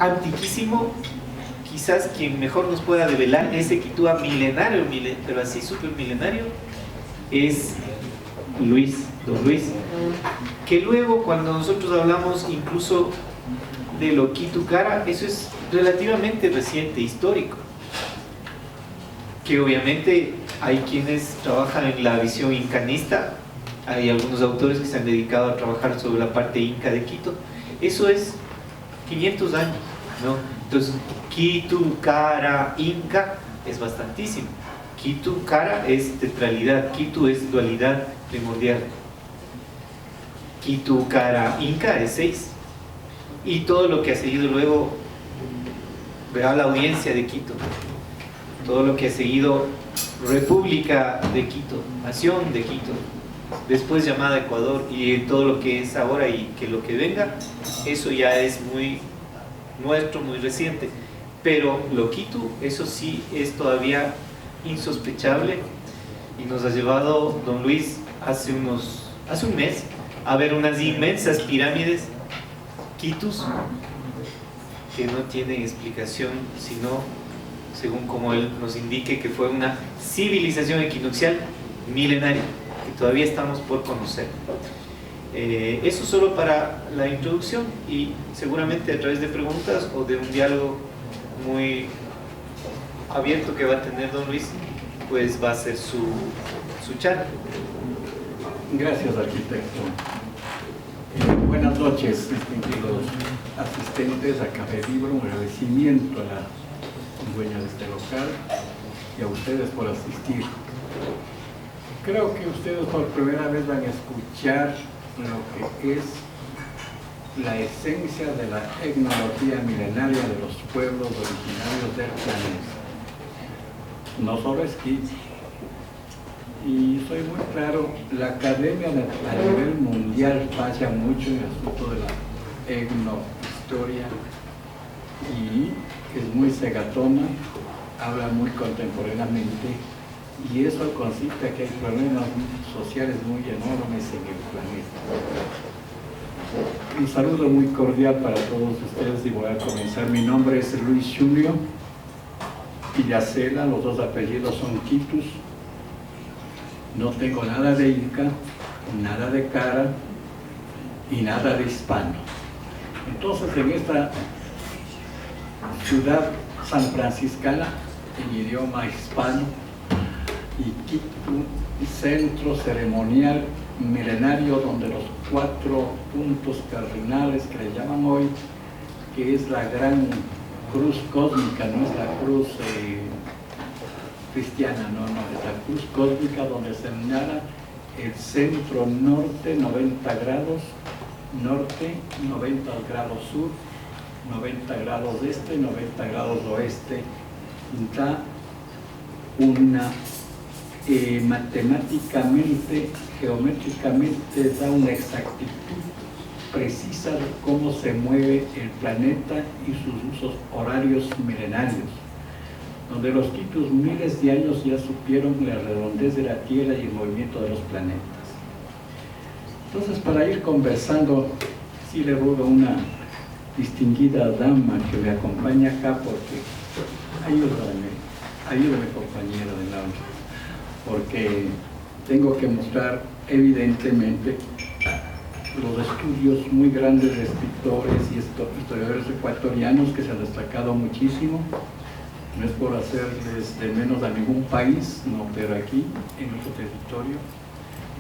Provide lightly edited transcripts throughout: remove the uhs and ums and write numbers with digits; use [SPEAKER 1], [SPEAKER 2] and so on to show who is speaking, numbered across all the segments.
[SPEAKER 1] antiquísimo. Quizás quien mejor nos pueda develar ese Quitúa milenario, pero así súper milenario, es don Luis, que luego cuando nosotros hablamos incluso de lo Quitu Cara, eso es relativamente reciente, histórico, que obviamente hay quienes trabajan en la visión incanista, hay algunos autores que se han dedicado a trabajar sobre la parte inca de Quito, eso es 500 años, ¿no? Entonces Quitu Cara Inca es bastantísimo. Quitu Cara es tetralidad, Quitu es dualidad primordial, Quitu Cara Inca es 6, y todo lo que ha seguido luego verá la audiencia de Quito, todo lo que ha seguido República de Quito, Nación de Quito, después llamada Ecuador, y todo lo que es ahora y que lo que venga, eso ya es muy nuestro, muy reciente. Pero lo Quitu, eso sí es todavía insospechable, y nos ha llevado don Luis hace un mes a ver unas inmensas pirámides Quitus que no tienen explicación, sino según como él nos indique, que fue una civilización equinoccial milenaria que todavía estamos por conocer. Eso solo para la introducción, y seguramente a través de preguntas o de un diálogo muy abierto que va a tener don Luis, pues va a ser su charla.
[SPEAKER 2] Gracias, arquitecto. Buenas noches, distinguidos asistentes a Café Libro. Un agradecimiento a la dueña de este local y a ustedes por asistir. Creo que ustedes por primera vez van a escuchar lo que es la esencia de la etnología milenaria de los pueblos originarios del planeta. No solo es Quito. Y soy muy claro, la academia a nivel mundial falla mucho en el asunto de la etnohistoria y es muy cegatona, habla muy contemporáneamente, y eso consiste en que hay problemas sociales muy enormes en el planeta. Un saludo muy cordial para todos ustedes y voy a comenzar. Mi nombre es Luis Julio Villacela, los dos apellidos son Quitus. No tengo nada de inca, nada de cara y nada de hispano. Entonces, en esta ciudad sanfranciscana, en idioma hispano, y Quito, centro ceremonial milenario donde los 4 puntos cardinales que le llaman hoy, que es la gran cruz cósmica, no es la cruz cristiana, no, es la cruz cósmica donde se señala el centro norte, 90 grados norte, 90 grados sur, 90 grados este, 90 grados oeste. Da una matemáticamente, geométricamente, da una exactitud precisa de cómo se mueve el planeta y sus usos horarios milenarios, donde los Quitus miles de años ya supieron la redondez de la Tierra y el movimiento de los planetas. Entonces, para ir conversando, sí le ruego a una distinguida dama que me acompañe acá, porque ayúdame compañero de la, porque tengo que mostrar evidentemente los estudios muy grandes de escritores y historiadores ecuatorianos que se han destacado muchísimo. No es por hacerles de menos a ningún país, no, pero aquí, en nuestro territorio,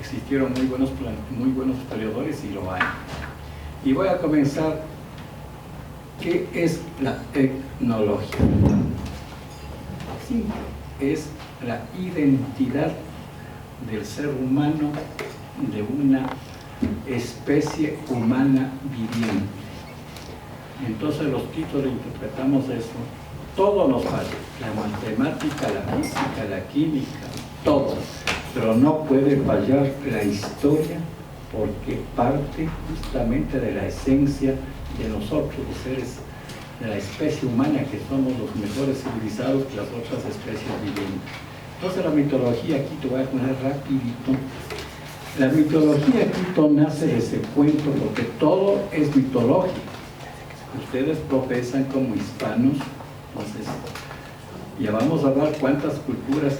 [SPEAKER 2] existieron muy buenos historiadores y lo hay. Y voy a comenzar. ¿Qué es la etnología? Sí, es la identidad del ser humano, de una especie humana viviente. Entonces los títulos interpretamos eso. Todo nos falla, la matemática, la física, la química, todo, pero no puede fallar la historia, porque parte justamente de la esencia de nosotros, los seres de la especie humana, que somos los mejores civilizados que las otras especies vivientes. Entonces la mitología, aquí te voy a poner rapidito. La mitología Quito nace de ese cuento, porque todo es mitológico. ustedes profesan como hispanos, entonces ya vamos a ver cuántas culturas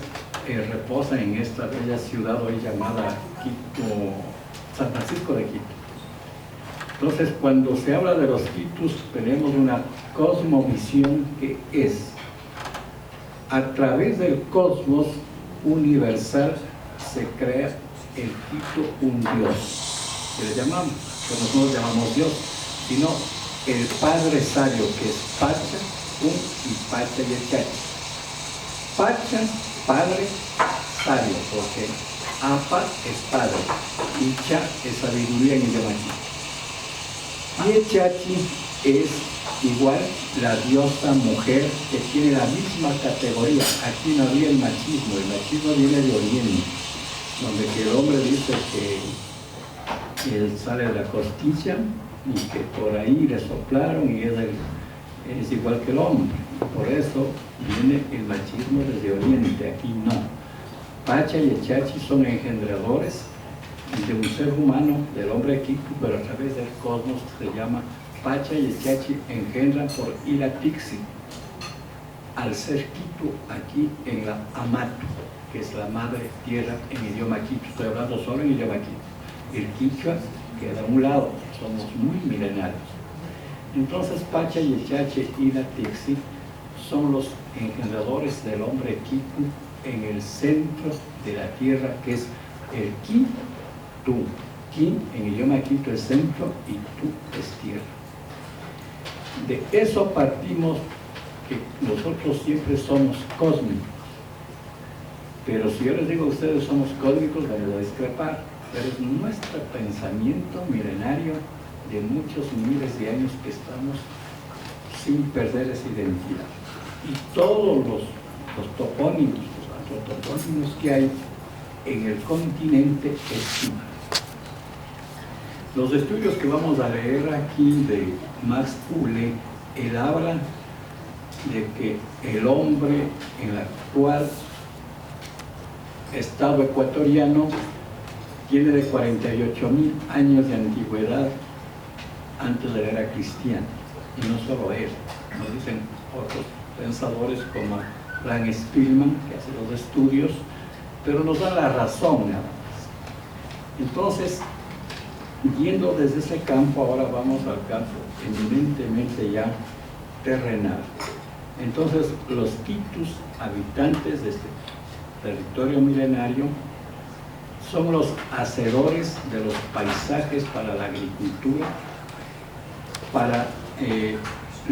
[SPEAKER 2] reposan en esta bella ciudad hoy llamada Quito, San Francisco de Quito. Entonces, cuando se habla de los quitus, tenemos una cosmovisión que es, a través del cosmos universal, se crea el Quito un Dios, que le llamamos, que nosotros llamamos Dios, sino el Padre Sabio, que es Pacha, y Pacha y el Chachi. Pacha, Padre Sabio, porque Apa es Padre, y Cha es sabiduría en idioma quito. Y el Chachi es igual la diosa mujer que tiene la misma categoría. Aquí no había el machismo viene de Oriente, donde que el hombre dice que él sale de la costilla y que por ahí le soplaron y es igual que el hombre. Por eso viene el machismo desde Oriente, aquí no. Pacha y el Chachi son engendradores de un ser humano, del hombre Quito, pero a través del cosmos se llama Pacha y el Chachi engendran por Ilatixi al ser Quito aquí en la Amatu, que es la madre tierra en idioma Quito. Estoy hablando solo en idioma Quito. El Quichua queda a un lado, somos muy milenarios. Entonces Pacha y el Chachi Ilatixi son los engendradores del hombre Quito en el centro de la tierra, que es el Quito. Quin en idioma Quito es centro y tú es tierra. De eso partimos, que nosotros siempre somos cósmicos. Pero si yo les digo a ustedes somos cósmicos, van a discrepar. Pero es nuestro pensamiento milenario de muchos miles de años que estamos sin perder esa identidad. Y todos los topónimos, los topónimos que hay en el continente es igual. Los estudios que vamos a leer aquí de Max Uhle, él habla de que el hombre en el actual estado ecuatoriano tiene de 48.000 años de antigüedad antes de la era cristiana. Y no solo él, nos dicen otros pensadores como Frank Spielmann, que hace los estudios, pero nos da la razón nada más. Entonces, yendo desde ese campo, ahora vamos al campo eminentemente ya terrenal. Entonces, los quitus, habitantes de este territorio milenario, son los hacedores de los paisajes para la agricultura, para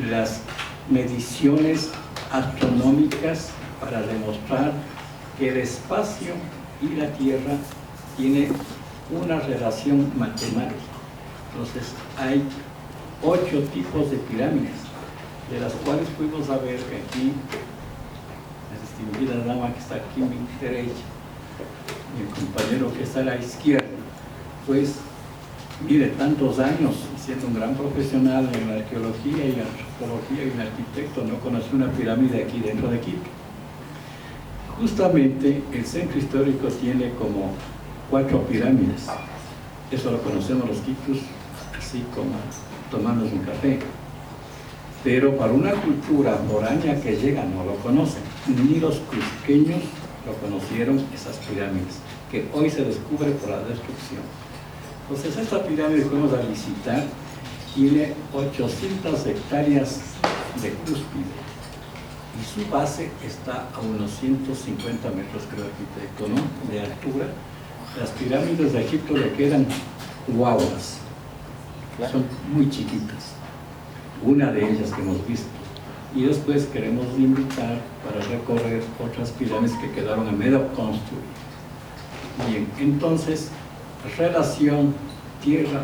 [SPEAKER 2] las mediciones astronómicas, para demostrar que el espacio y la tierra tienen una relación matemática. Entonces hay 8 tipos de pirámides, de las cuales fuimos a ver que aquí la distinguida dama que está aquí a mi derecha y el compañero que está a la izquierda, pues mire, tantos años siendo un gran profesional en la arqueología y la antropología y un arquitecto, no conoció una pirámide aquí dentro de Quito. Justamente el centro histórico tiene como 4 pirámides. Eso lo conocemos los quitus, así como tomarnos un café. Pero para una cultura foránea que llega no lo conocen, ni los cusqueños lo conocieron, esas pirámides, que hoy se descubre por la destrucción. Entonces esta pirámide que vamos a visitar tiene 800 hectáreas de cúspide y su base está a unos 150 metros, creo, arquitecto, ¿no?, de altura. Las pirámides de Egipto le quedan guaguas, son muy chiquitas, una de ellas que hemos visto, y después queremos invitar para recorrer otras pirámides que quedaron a medio construir. Bien, entonces, relación tierra,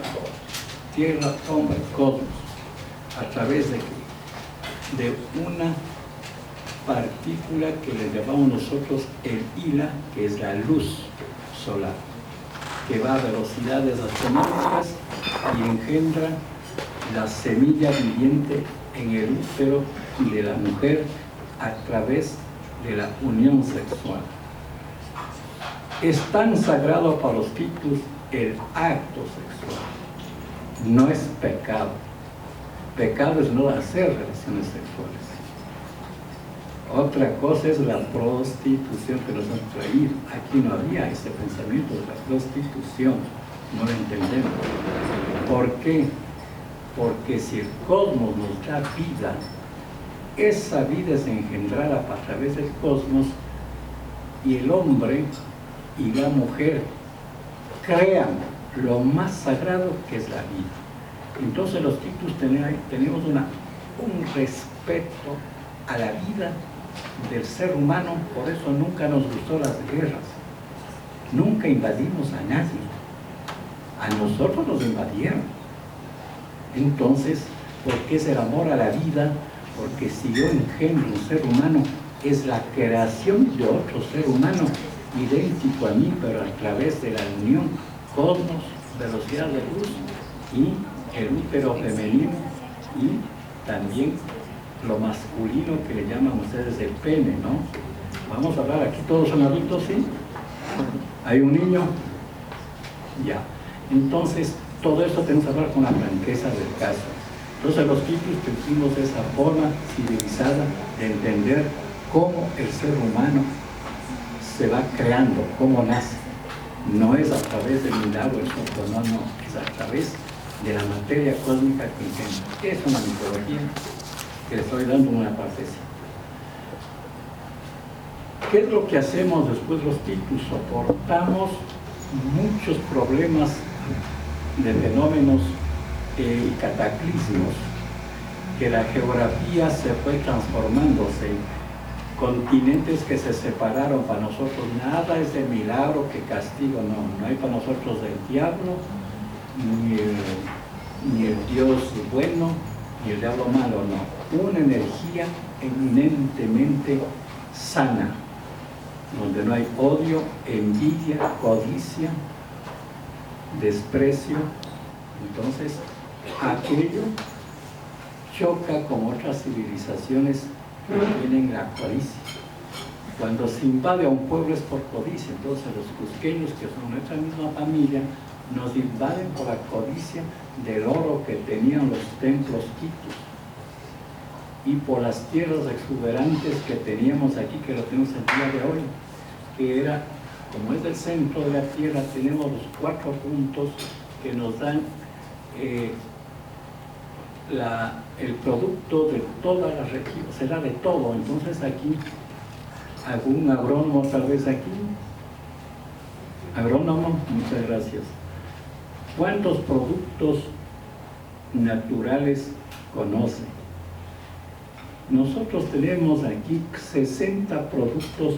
[SPEAKER 2] hombre, cosmos, a través de una partícula que le llamamos nosotros el hila, que es la luz solar, que va a velocidades astronómicas y engendra la semilla viviente en el útero de la mujer a través de la unión sexual. Es tan sagrado para los quitus el acto sexual, no es pecado. Pecado es no hacer relaciones sexuales. Otra cosa es la prostitución que nos han traído. Aquí no había ese pensamiento de la prostitución, no lo entendemos. ¿Por qué? Porque si el cosmos nos da vida, esa vida es engendrada a través del cosmos, y el hombre y la mujer crean lo más sagrado que es la vida. Entonces los quitus tenemos un respeto a la vida del ser humano, por eso nunca nos gustó las guerras, nunca invadimos a nadie, a nosotros nos invadieron. Entonces, ¿por qué es el amor a la vida? Porque si yo engendro un ser humano, es la creación de otro ser humano idéntico a mí, pero a través de la unión cosmos, velocidad de luz y el útero femenino, y también lo masculino que le llaman ustedes el pene, ¿no? Vamos a hablar aquí, todos son adultos, ¿sí? ¿Hay un niño? Ya. Entonces, todo esto tenemos que hablar con la franqueza del caso. Entonces, los quitus tuvimos esa forma civilizada de entender cómo el ser humano se va creando, cómo nace. No es a través del milagro, no, es a través de la materia cósmica que engendra. Es una mitología que le estoy dando una partecita. ¿Qué es lo que hacemos después los quitus? Soportamos muchos problemas de fenómenos y cataclismos, que la geografía se fue transformándose, continentes que se separaron. Para nosotros nada es de milagro que castigo, no hay para nosotros el diablo, ni el Dios bueno, ni el diablo malo, no. Una energía eminentemente sana, donde no hay odio, envidia, codicia, desprecio. Entonces, aquello choca con otras civilizaciones que tienen la codicia. Cuando se invade a un pueblo es por codicia. Entonces los cusqueños, que son nuestra misma familia, nos invaden por la codicia del oro que tenían los templos quitus y por las tierras exuberantes que teníamos aquí, que lo tenemos el día de hoy, que era, como es del centro de la tierra, tenemos los 4 puntos que nos dan el producto de toda la región, será de todo. Entonces aquí, algún agrónomo tal vez aquí, agrónomo, muchas gracias. ¿Cuántos productos naturales conoce? Nosotros tenemos aquí 60 productos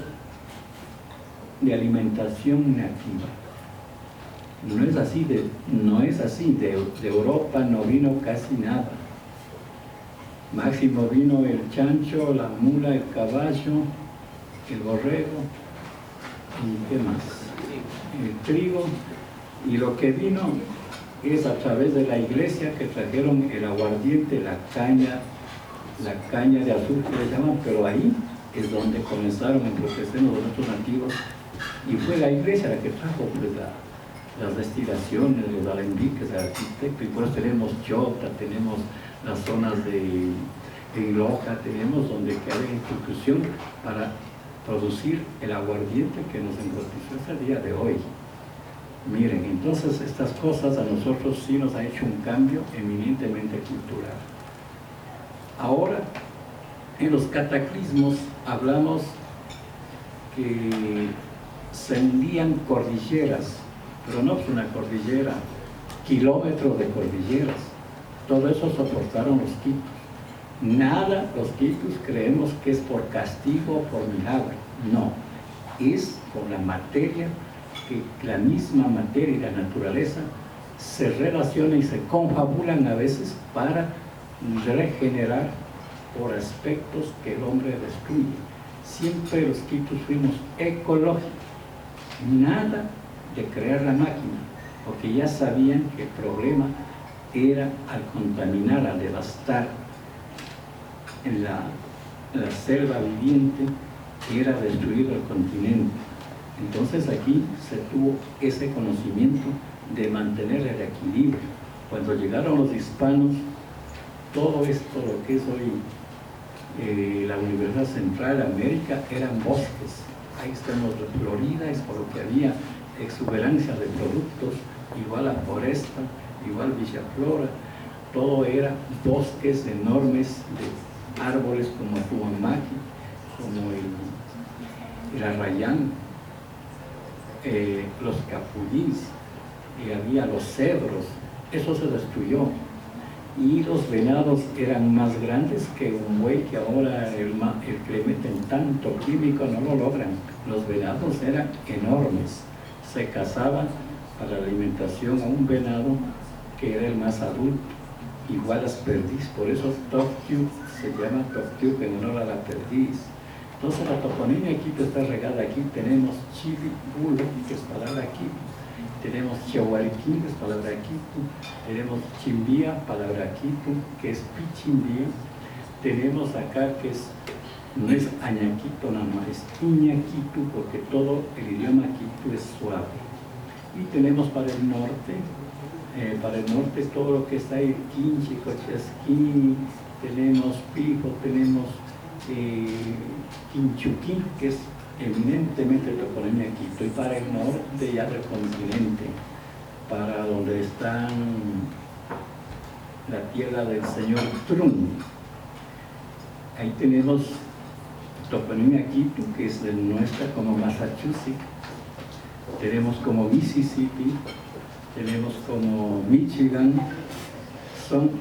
[SPEAKER 2] de alimentación nativa. No es así, de Europa no vino casi nada. Máximo vino el chancho, la mula, el caballo, el borrego, y ¿qué más? El trigo, y lo que vino es a través de la iglesia, que trajeron el aguardiente, la caña de azúcar le llaman, pero ahí es donde comenzaron a enriquecernos los otros nativos, y fue la iglesia la que trajo pues, las destilaciones, los alambiques, el arquitecto, y por eso tenemos Chota, tenemos las zonas en Loja, tenemos donde hay institución para producir el aguardiente que nos engrotizó hasta el día de hoy. Miren, entonces estas cosas a nosotros sí nos ha hecho un cambio eminentemente cultural. Ahora, en los cataclismos hablamos que se hundían cordilleras, pero no es una cordillera, kilómetros de cordilleras. Todo eso soportaron los quitus. Nada, los quitus creemos que es por castigo o por milagro. No, es por la materia, que la misma materia y la naturaleza se relacionan y se confabulan a veces para regenerar por aspectos que el hombre destruye. Siempre los quitus fuimos ecológicos, nada de crear la máquina, porque ya sabían que el problema era al contaminar, al devastar en la selva viviente, era destruir el continente. Entonces aquí se tuvo ese conocimiento de mantener el equilibrio. Cuando llegaron los hispanos, todo esto, lo que es hoy la Universidad Central de América, eran bosques. Ahí estamos en Florida, es por lo que había exuberancia de productos, igual a Foresta, igual Villa Flora, todo era bosques enormes de árboles como Tuamaki, como el arrayán, los capullís, y había los cedros. Eso se destruyó. Y los venados eran más grandes que un buey, que ahora el que le meten tanto químico no lo logran. Los venados eran enormes. Se cazaban para la alimentación a un venado que era el más adulto, igual las perdiz. Por eso Toktiu se llama Toktiu en honor a la perdiz. Entonces la toponimia Quito está regada aquí. Tenemos Chivibulo, que es palabra Quito. Tenemos Chiahuariquín, que es palabra Quito. Tenemos Chimbía, palabra Quito, que es Pichimbía. Tenemos acá que no es Añaquito nada más, es Iñaquito, porque todo el idioma Quito es suave. Y tenemos para el norte todo lo que está ahí, Quinchi, Cochasquín, tenemos Pijo, tenemos Quinchuquín, que es eminentemente toponimia Quito. Y para el norte ya del continente, para donde están la tierra del señor Trump, ahí tenemos toponimia Quito, que es de nuestra, como Massachusetts, tenemos como Mississippi, tenemos como Michigan. Son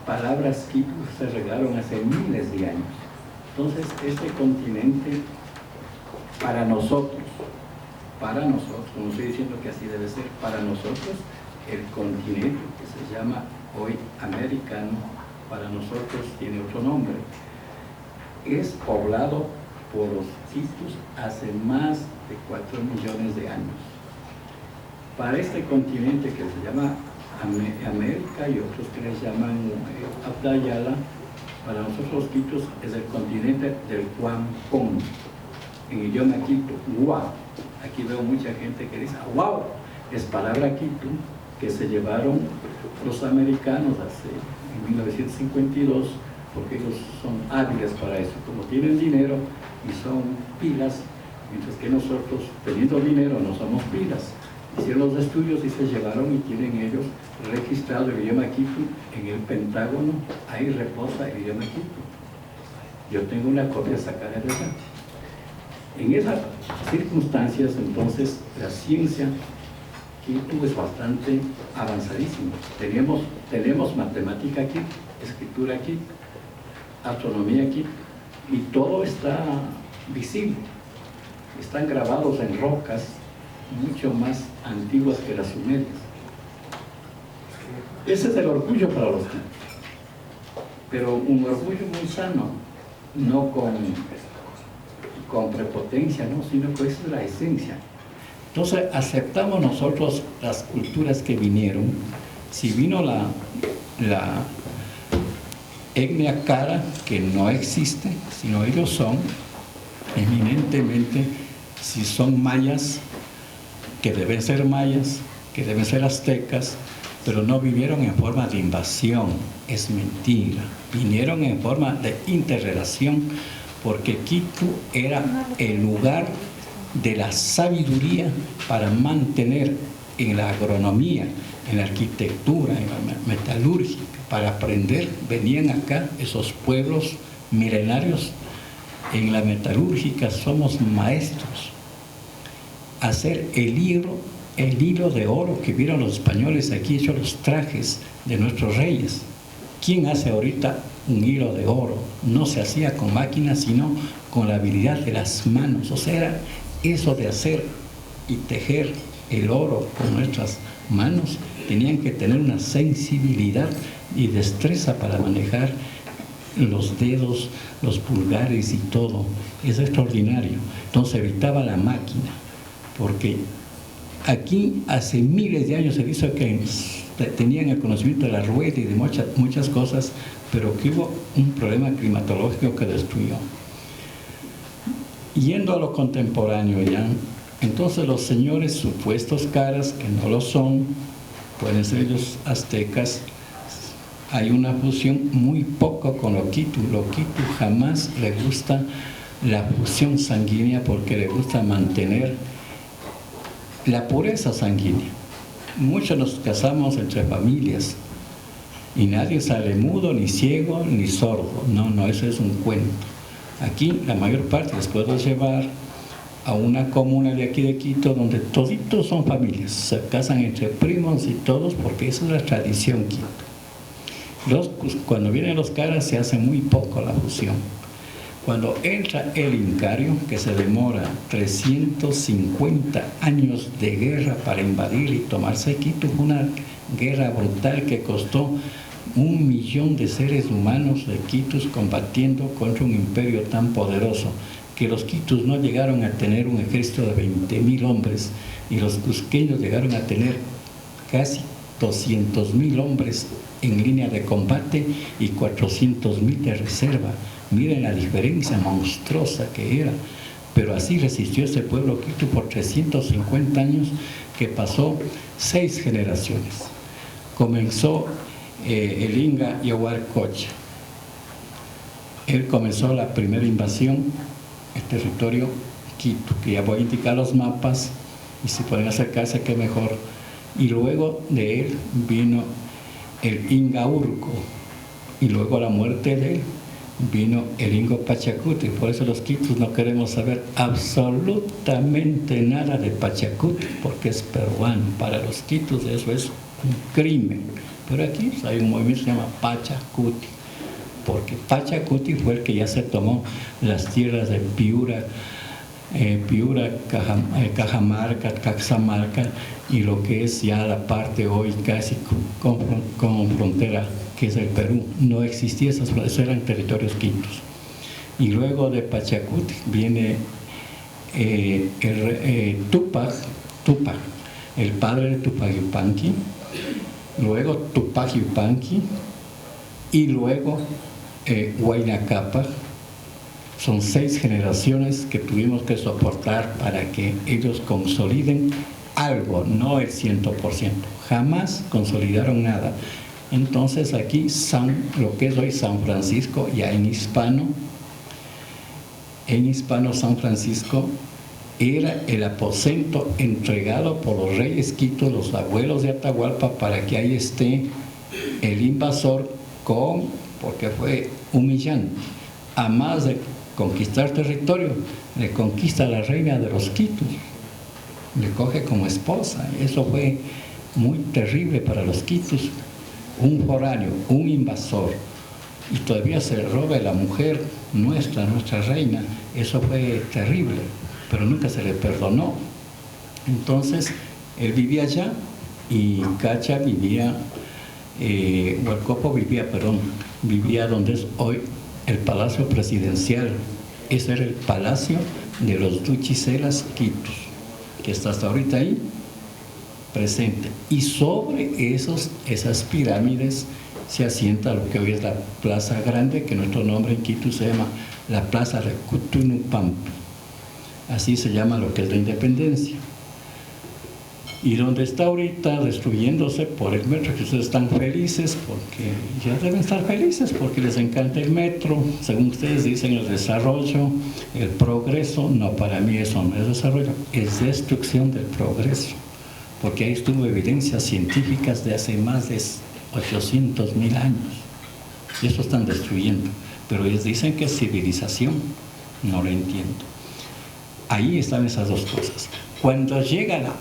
[SPEAKER 2] palabras Quito que se regaron hace miles de años. Entonces este continente, para nosotros, no estoy diciendo que así debe ser, para nosotros el continente que se llama hoy americano, para nosotros tiene otro nombre. Es poblado por los quitus hace más de 4 millones de años. Para este continente que se llama América y otros que les llaman Abdayala, para nosotros los quitus es el continente del Huampón. En idioma Quito, Gua. Aquí veo mucha gente que dice wow, es palabra Quito que se llevaron los americanos en 1952, porque ellos son hábiles para eso, como tienen dinero y son pilas, mientras que nosotros, teniendo dinero, no somos pilas. Hicieron los estudios y se llevaron, y tienen ellos registrado el idioma Quito en el Pentágono. Ahí reposa el idioma Quito. Yo tengo una copia sacada de esa. En esas circunstancias, entonces, la ciencia Quito es bastante avanzadísima. Tenemos matemática aquí, escritura aquí, astronomía aquí, y todo está visible. Están grabados en rocas mucho más antiguas que las sumerias. Ese es el orgullo para los quitos, pero un orgullo muy sano, no con prepotencia, ¿no? Sino que esa es la esencia. Entonces aceptamos nosotros las culturas que vinieron. Si vino la etnia cara, que no existe, sino ellos son eminentemente, si son mayas, que deben ser mayas, que deben ser aztecas, pero no vivieron en forma de invasión, es mentira. Vinieron en forma de interrelación, porque Quito era el lugar de la sabiduría para mantener en la agronomía, en la arquitectura, en la metalúrgica, para aprender. Venían acá esos pueblos milenarios. En la metalúrgica somos maestros. Hacer el hilo de oro que vieron los españoles aquí, hechos los trajes de nuestros reyes. ¿Quién hace ahorita un hilo de oro? No se hacía con máquinas, sino con la habilidad de las manos. O sea, era eso de hacer y tejer el oro con nuestras manos. Tenían que tener una sensibilidad y destreza para manejar los dedos, los pulgares y todo. Es extraordinario. Entonces evitaba la máquina, porque aquí hace miles de años se hizo que tenían el conocimiento de la rueda y de muchas cosas, pero que hubo un problema climatológico que destruyó. Yendo a lo contemporáneo ya, entonces los señores supuestos caras, que no lo son, pueden ser ellos aztecas, hay una fusión muy poco con Loquitu. Loquitu jamás le gusta la fusión sanguínea porque le gusta mantener la pureza sanguínea. Muchos nos casamos entre familias y nadie sale mudo, ni ciego, ni sordo. No, eso es un cuento. Aquí la mayor parte les puedo llevar a una comuna de aquí de Quito donde toditos son familias, se casan entre primos y todos porque esa es la tradición Quito. Cuando vienen los caras se hace muy poco la fusión. Cuando entra el Incario, que se demora 350 años de guerra para invadir y tomarse Quito, fue una guerra brutal que costó 1 millón de seres humanos de quitus combatiendo contra un imperio tan poderoso que los quitus no llegaron a tener un ejército de 20.000 hombres y los cusqueños llegaron a tener casi 200.000 hombres en línea de combate y 400.000 de reserva. Miren la diferencia monstruosa que era, pero así resistió ese pueblo quitu por 350 años que pasó 6 generaciones. Comenzó el Inga Yaguarcocha. Él comenzó la primera invasión, el territorio Quito, que ya voy a indicar los mapas y si pueden acercarse que mejor. Y luego de él vino el Inga Urco y luego a la muerte de él vino el Ingo Pachacuti. Por eso los quitus no queremos saber absolutamente nada de Pachacuti porque es peruano. Para los quitus eso es un crimen. Pero aquí hay un movimiento que se llama Pachacuti, porque Pachacuti fue el que ya se tomó las tierras de Piura, Cajamarca, Caxamarca y lo que es ya la parte hoy casi con frontera, que es el Perú. No existía esos eran territorios quitos. Y luego de Pachacuti viene Tupac, el padre de Tupac Yupanqui, luego Tupac Yupanqui y luego Huayna Cápac. Son 6 generaciones que tuvimos que soportar para que ellos consoliden algo, no el 100%. Jamás consolidaron nada. Entonces aquí lo que es hoy San Francisco, ya en hispano San Francisco era el aposento entregado por los reyes quitos, los abuelos de Atahualpa, para que ahí esté el invasor porque fue humillante. A más de conquistar territorio, le conquista a la reina de los quitos, le coge como esposa. Eso fue muy terrible para los quitos. Un foráneo, un invasor, y todavía se le roba a la mujer nuestra reina. Eso fue terrible, pero nunca se le perdonó. Entonces él vivía allá y Cacha vivía, Hualcopo vivía donde es hoy el Palacio Presidencial. Ese era el Palacio de los Duchicelas Quitos, que está hasta ahorita ahí presente. Y sobre esas pirámides se asienta lo que hoy es la Plaza Grande, que nuestro nombre en Quito se llama la Plaza de Cutunupampa. Así se llama lo que es la independencia. Y donde está ahorita destruyéndose por el metro, que ustedes están felices porque ya deben estar felices porque les encanta el metro, según ustedes dicen el desarrollo, el progreso. No, para mí eso no es desarrollo, es destrucción del progreso, porque ahí estuvo evidencias científicas de hace más de 800.000 años y eso están destruyendo, pero ellos dicen que es civilización. No lo entiendo. Ahí están esas dos cosas. Cuando llega la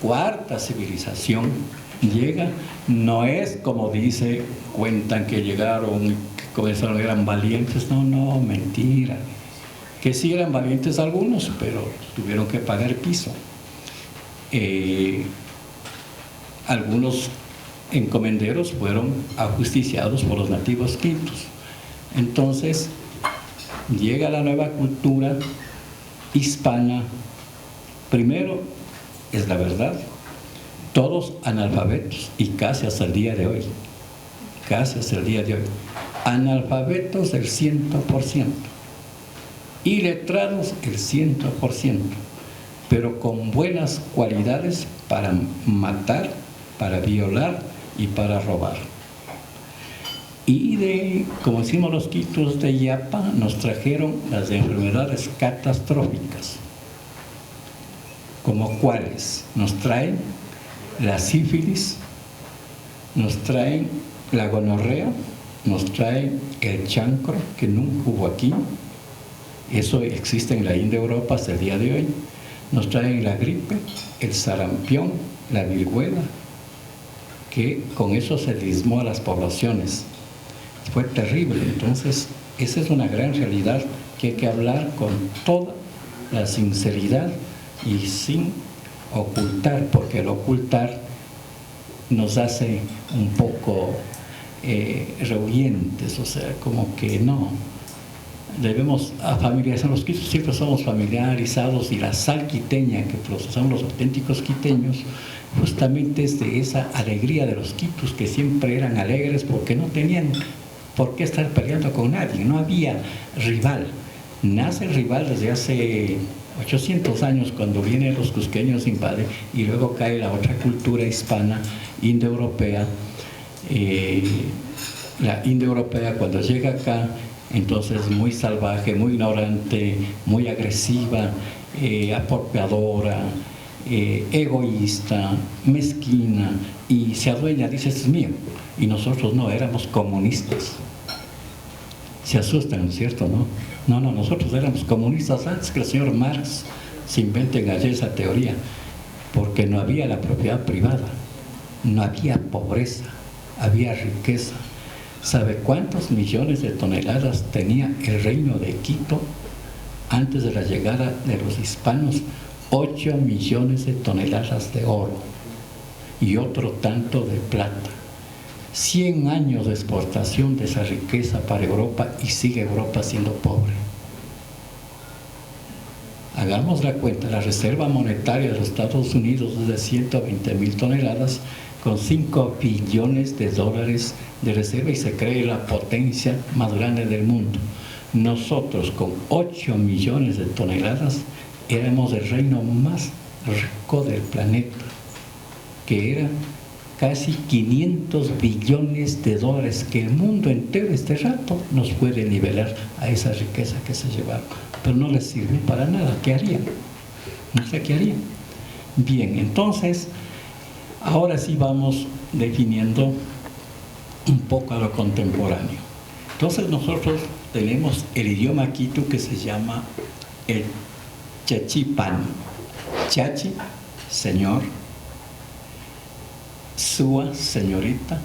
[SPEAKER 2] cuarta civilización, no es como cuentan que llegaron, que comenzaron, eran valientes. No, mentira. Que sí eran valientes algunos, pero tuvieron que pagar piso. Algunos encomenderos fueron ajusticiados por los nativos quitos. Entonces llega la nueva cultura hispana. Primero, es la verdad, todos analfabetos y casi hasta el día de hoy, analfabetos del 100% y letrados el 100%, pero con buenas cualidades para matar, para violar y para robar. Y como decimos los quitus de Yapa, nos trajeron las enfermedades catastróficas. ¿Como cuáles? Nos traen la sífilis, nos traen la gonorrea, nos traen el chancro, que nunca hubo aquí. Eso existe en la India Europa hasta el día de hoy. Nos traen la gripe, el sarampión, la viruela, que con eso se diezmó a las poblaciones. Fue terrible. Entonces, esa es una gran realidad que hay que hablar con toda la sinceridad y sin ocultar, porque el ocultar nos hace un poco rehuyentes, o sea, como que no. Debemos familiarizar, los quitos siempre somos familiarizados, y la sal quiteña que procesamos los auténticos quiteños justamente es de esa alegría de los quitos, que siempre eran alegres porque no tenían por qué estar peleando con nadie, no había rival. Nace el rival desde hace 800 años, cuando vienen los cusqueños, invaden, y luego cae la otra cultura hispana, indoeuropea. La indoeuropea, cuando llega acá, entonces muy salvaje, muy ignorante, muy agresiva, apropiadora, egoísta, mezquina, y se adueña, dice, este es mío. Y nosotros no, éramos comunistas. Se asustan, ¿cierto? No, nosotros éramos comunistas antes que el señor Marx se invente en ayer esa teoría, porque no había la propiedad privada, no había pobreza, había riqueza. ¿Sabe cuántos millones de toneladas tenía el reino de Quito antes de la llegada de los hispanos? 8 millones de toneladas de oro y otro tanto de plata. 100 años de exportación de esa riqueza para Europa, y sigue Europa siendo pobre. Hagamos la cuenta, la reserva monetaria de los Estados Unidos es de 120.000 toneladas, con 5 billones de dólares de reserva, y se cree la potencia más grande del mundo. Nosotros, con 8 millones de toneladas, éramos el reino más rico del planeta, que era casi 500 billones de dólares, que el mundo entero este rato nos puede nivelar a esa riqueza que se llevaron, pero no les sirve para nada. ¿Qué harían? No sé qué harían. Bien, entonces, ahora sí vamos definiendo un poco a lo contemporáneo. Entonces nosotros tenemos el idioma quitu, que se llama el chachipán. Chachi, señor; sua, señorita;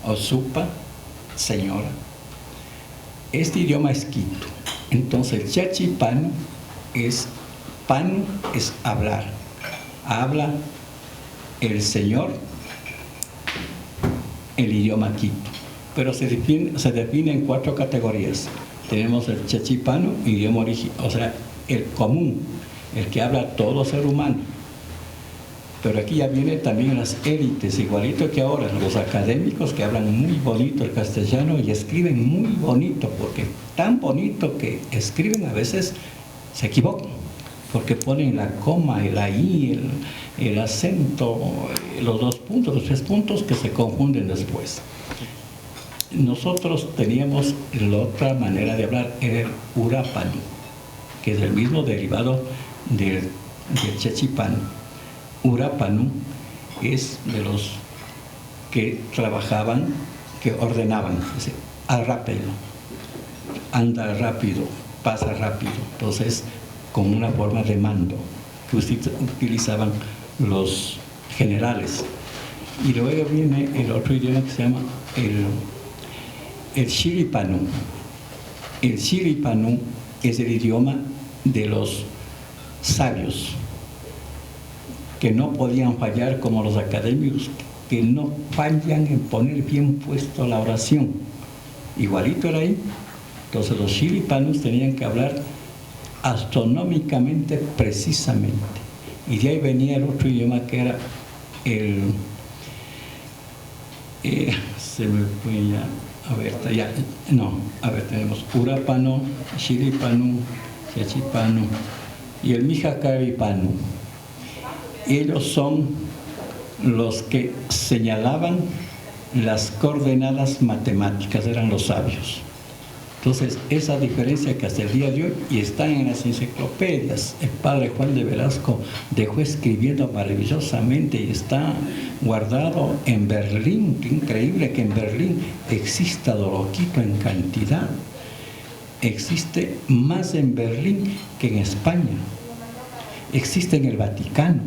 [SPEAKER 2] o supa, señora. Este idioma es quitu. Entonces el chachipán es, pan es hablar. Habla el señor, el idioma quitu. Pero se define en 4 categorías. Tenemos el chachipano, idioma original, o sea, el común, el que habla todo ser humano. Pero aquí ya vienen también las élites, igualito que ahora, los académicos, que hablan muy bonito el castellano y escriben muy bonito, porque tan bonito que escriben a veces se equivocan, porque ponen la coma, la i, el acento, los 2 puntos, los 3 puntos, que se confunden después. Nosotros teníamos la otra manera de hablar, era el urapano, que es el mismo derivado del chachipán. Urapanu es de los que trabajaban, que ordenaban, es decir, rápido, anda rápido, pasa rápido. Entonces, con una forma de mando que utilizaban los generales. Y luego viene el otro idioma que se llama el Shiripanu. El Shiripanu es el idioma de los sabios, que no podían fallar, como los académicos, que no fallan en poner bien puesto la oración. Igualito era ahí. Entonces los shiripanus tenían que hablar astronómicamente precisamente. Y de ahí venía el otro idioma, que era se me fue ya, tenemos urapano, shiripanu, chachipanu y el mijacaripanu. Ellos son los que señalaban las coordenadas matemáticas, eran los sabios. Entonces, esa diferencia que hasta el día de hoy, y están en las enciclopedias, el padre Juan de Velasco dejó escribiendo maravillosamente y está guardado en Berlín. Qué increíble que en Berlín exista Doroquito en cantidad. Existe más en Berlín que en España. Existe en el Vaticano.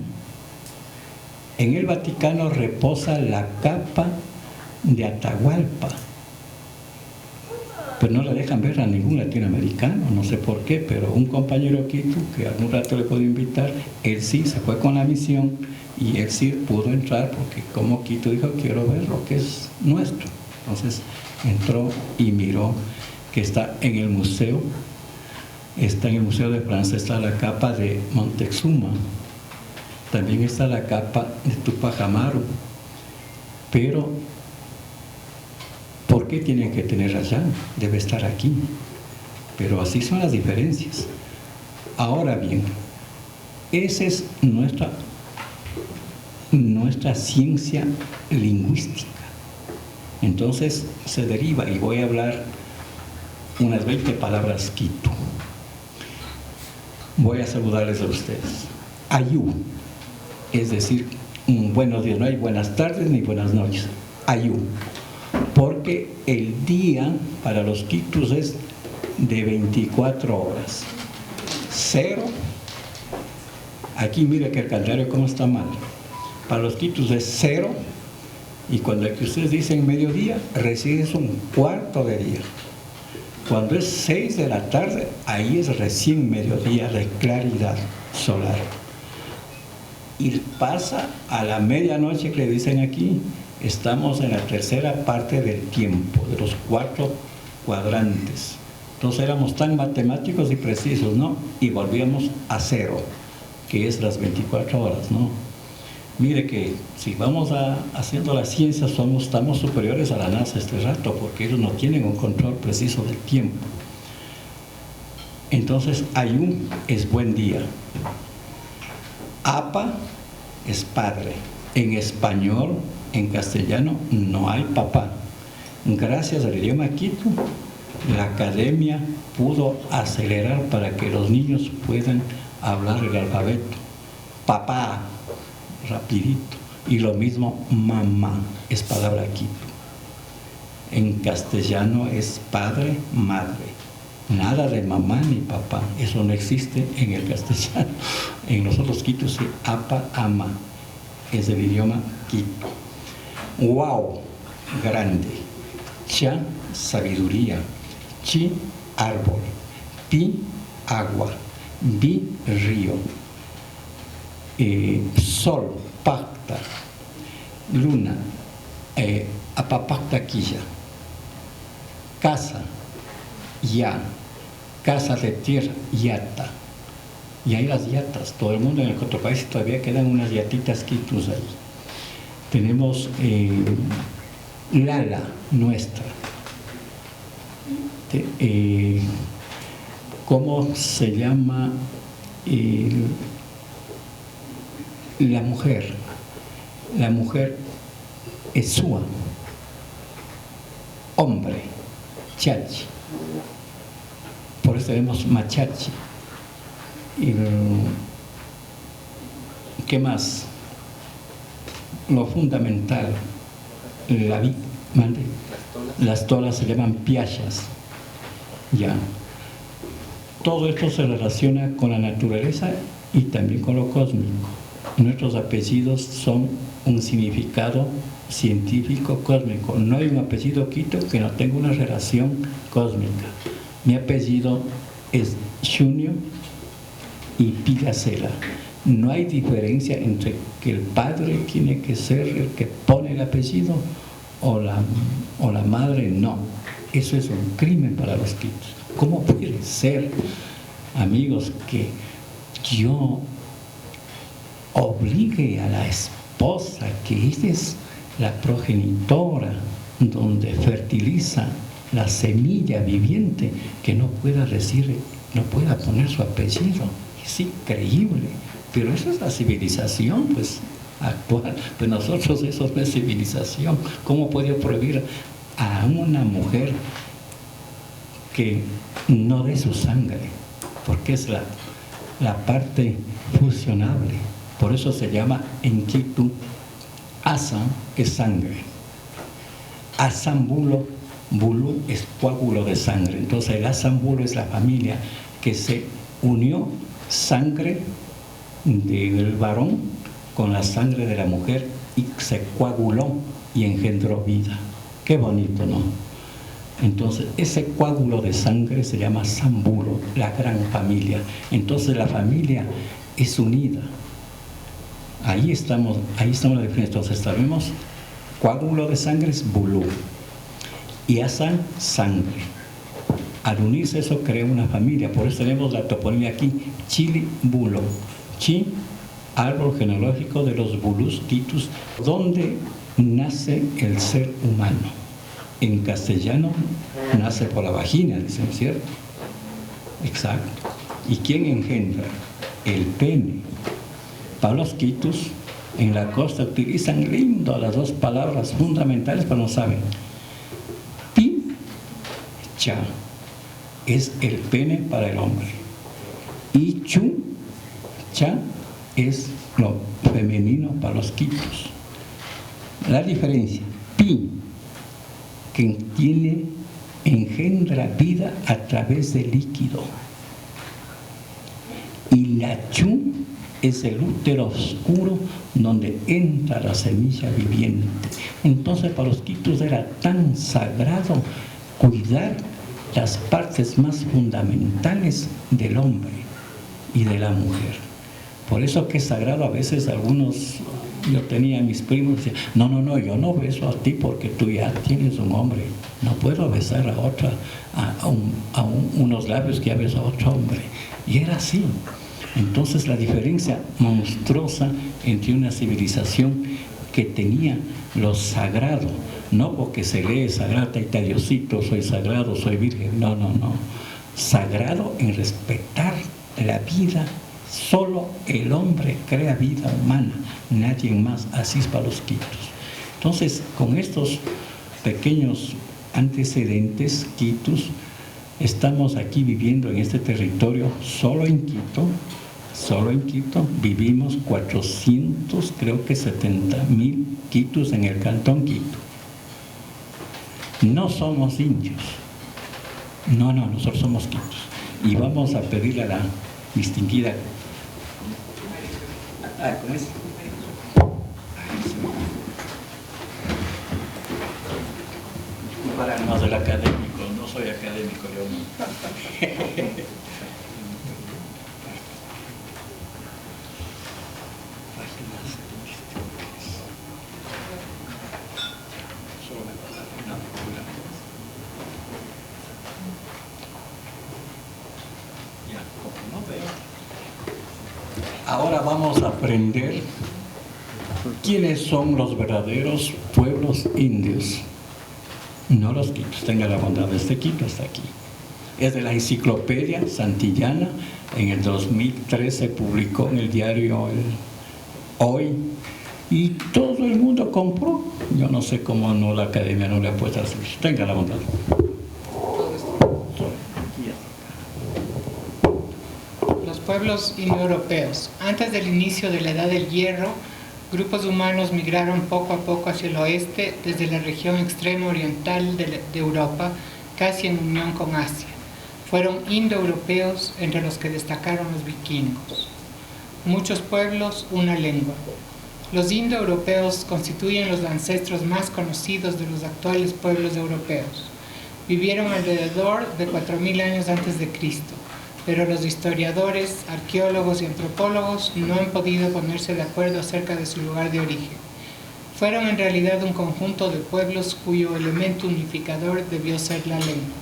[SPEAKER 2] En el Vaticano reposa la capa de Atahualpa, pero no la dejan ver a ningún latinoamericano, no sé por qué, pero un compañero Quito, que algún rato le puedo invitar, él sí se fue con la misión y él sí pudo entrar porque como Quito dijo, quiero ver lo que es nuestro. Entonces entró y miró que está en el museo de Francia, está la capa de Montezuma, también está la capa de Tupac Amaru, pero ¿por qué tienen que tener allá? Debe estar aquí. Pero así son las diferencias. Ahora bien, esa es nuestra ciencia lingüística. Entonces se deriva, y voy a hablar unas 20 palabras quito. Voy a saludarles a ustedes. Ayú, es decir, buenos días, no hay buenas tardes ni buenas noches. Ayú. Porque el día para los quitus es de 24 horas. 0, aquí mire que el calendario cómo está mal. Para los quitus es 0, y cuando aquí ustedes dicen mediodía, recién es un cuarto de día. Cuando es 6 de la tarde, ahí es recién mediodía de claridad solar. Y pasa a la medianoche que le dicen aquí. Estamos en la tercera parte del tiempo, de los 4 cuadrantes. Entonces éramos tan matemáticos y precisos, ¿no? Y volvíamos a 0, que es las 24 horas, ¿no? Mire que si vamos haciendo la ciencia, estamos superiores a la NASA este rato, porque ellos no tienen un control preciso del tiempo. Entonces, Ayú es buen día. Apa es padre. En español, en castellano, no hay papá. Gracias al idioma quito, la academia pudo acelerar para que los niños puedan hablar el alfabeto. Papá, rapidito. Y lo mismo, mamá, es palabra quito. En castellano es padre, madre. Nada de mamá ni papá, eso no existe en el castellano. En nosotros quitos es apa, ama, es el idioma quito. Wow, grande. Cha, sabiduría. Chi, árbol. Pi, agua. Bi, río. Sol, pacta. Luna, apapacta quilla. Casa, ya. Casa de tierra, yata. Y hay las yatas. Todo el mundo en el Cotopaxi todavía quedan unas yatitas quitus ahí. Tenemos Lala, nuestra. ¿Cómo se llama la mujer? La mujer es Sua. Hombre, chachi. Por eso tenemos machachi. ¿Qué más? Lo fundamental, las tolas se llaman piachas. Ya. Todo esto se relaciona con la naturaleza y también con lo cósmico. Nuestros apellidos son un significado científico cósmico. No hay un apellido quito que no tenga una relación cósmica. Mi apellido es Junio y Pigacela. No hay diferencia entre que el padre tiene que ser el que pone el apellido o la madre, no. Eso es un crimen para los quitos. ¿Cómo puede ser, amigos, que yo obligue a la esposa, que ella es la progenitora, donde fertiliza la semilla viviente, que no pueda poner su apellido? Es increíble. Pero eso es la civilización, pues
[SPEAKER 3] actual de nosotros. Eso no es civilización. ¿Cómo puede prohibir a una mujer que no dé su sangre? Porque es la parte fusionable. Por eso se llama en Quito, Asan es sangre, Asambulo, Bulú es coágulo de sangre. Entonces el Asambulo es la familia que se unió sangre del varón con la sangre de la mujer y se coaguló y engendró vida. Qué bonito, ¿no? Entonces ese coágulo de sangre se llama Sambulo, la gran familia. Entonces la familia es unida. Ahí estamos la diferencia. Entonces sabemos, coágulo de sangre es Bulú y Asan, sangre. Al unirse eso crea una familia. Por eso tenemos la toponimia aquí, Chili Bulo. Chi, árbol genealógico de los Bulús Quitus, donde nace el ser humano. En castellano nace por la vagina, dicen, ¿cierto? Exacto. ¿Y quién engendra? El pene. Para los quitus, en la costa utilizan lindo las dos palabras fundamentales, pero no saben. Pi, cha, es el pene para el hombre. Y chu, cha, es lo femenino para los quitus. La diferencia, pi, que engendra vida a través del líquido. Y la chu es el útero oscuro donde entra la semilla viviente. Entonces para los quitus era tan sagrado cuidar las partes más fundamentales del hombre y de la mujer. Por eso que es sagrado. A veces algunos, yo tenía a mis primos, decían, no, yo no beso a ti porque tú ya tienes un hombre. No puedo besar a otra, unos labios que ya beso a otro hombre. Y era así. Entonces la diferencia monstruosa entre una civilización que tenía lo sagrado, no porque se lee sagrado, taita Diosito, soy sagrado, soy virgen, no. Sagrado en respetar la vida. Solo el hombre crea vida humana, nadie más. Así es para los quitus. Entonces, con estos pequeños antecedentes quitus, estamos aquí viviendo en este territorio. Solo en Quito vivimos 470,000 quitus en el cantón Quito. No somos indios. No, nosotros somos quitus. Y vamos a pedirle a la distinguida. ¿Cómo es? Para más del académico, no soy académico yo. Ahora vamos a aprender quiénes son los verdaderos pueblos indios. No los quitus, tenga la bondad, este Quito está aquí. Es de la Enciclopedia Santillana, en el 2013 se publicó en el diario Hoy, y todo el mundo compró. Yo no sé cómo no la academia no le ha puesto al servicio. Tenga la bondad.
[SPEAKER 4] Los pueblos indoeuropeos. Antes del inicio de la Edad del Hierro, grupos humanos migraron poco a poco hacia el oeste desde la región extrema oriental de Europa, casi en unión con Asia. Fueron indoeuropeos, entre los que destacaron los vikingos. Muchos pueblos, una lengua. Los indoeuropeos constituyen los ancestros más conocidos de los actuales pueblos europeos. Vivieron alrededor de 4.000 años antes de Cristo, pero los historiadores, arqueólogos y antropólogos no han podido ponerse de acuerdo acerca de su lugar de origen. Fueron en realidad un conjunto de pueblos cuyo elemento unificador debió ser la lengua.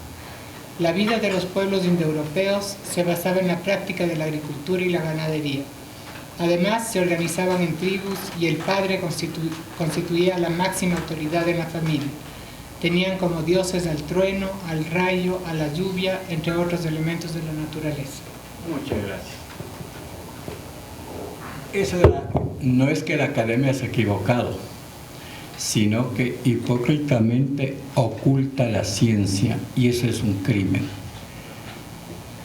[SPEAKER 4] La vida de los pueblos indoeuropeos se basaba en la práctica de la agricultura y la ganadería. Además, se organizaban en tribus y el padre constituía la máxima autoridad en la familia. Tenían como dioses al trueno, al rayo, a la lluvia, entre otros elementos de la naturaleza.
[SPEAKER 2] Muchas gracias. Esa era
[SPEAKER 3] no es que la academia se ha equivocado, sino que hipócritamente oculta la ciencia, y eso es un crimen.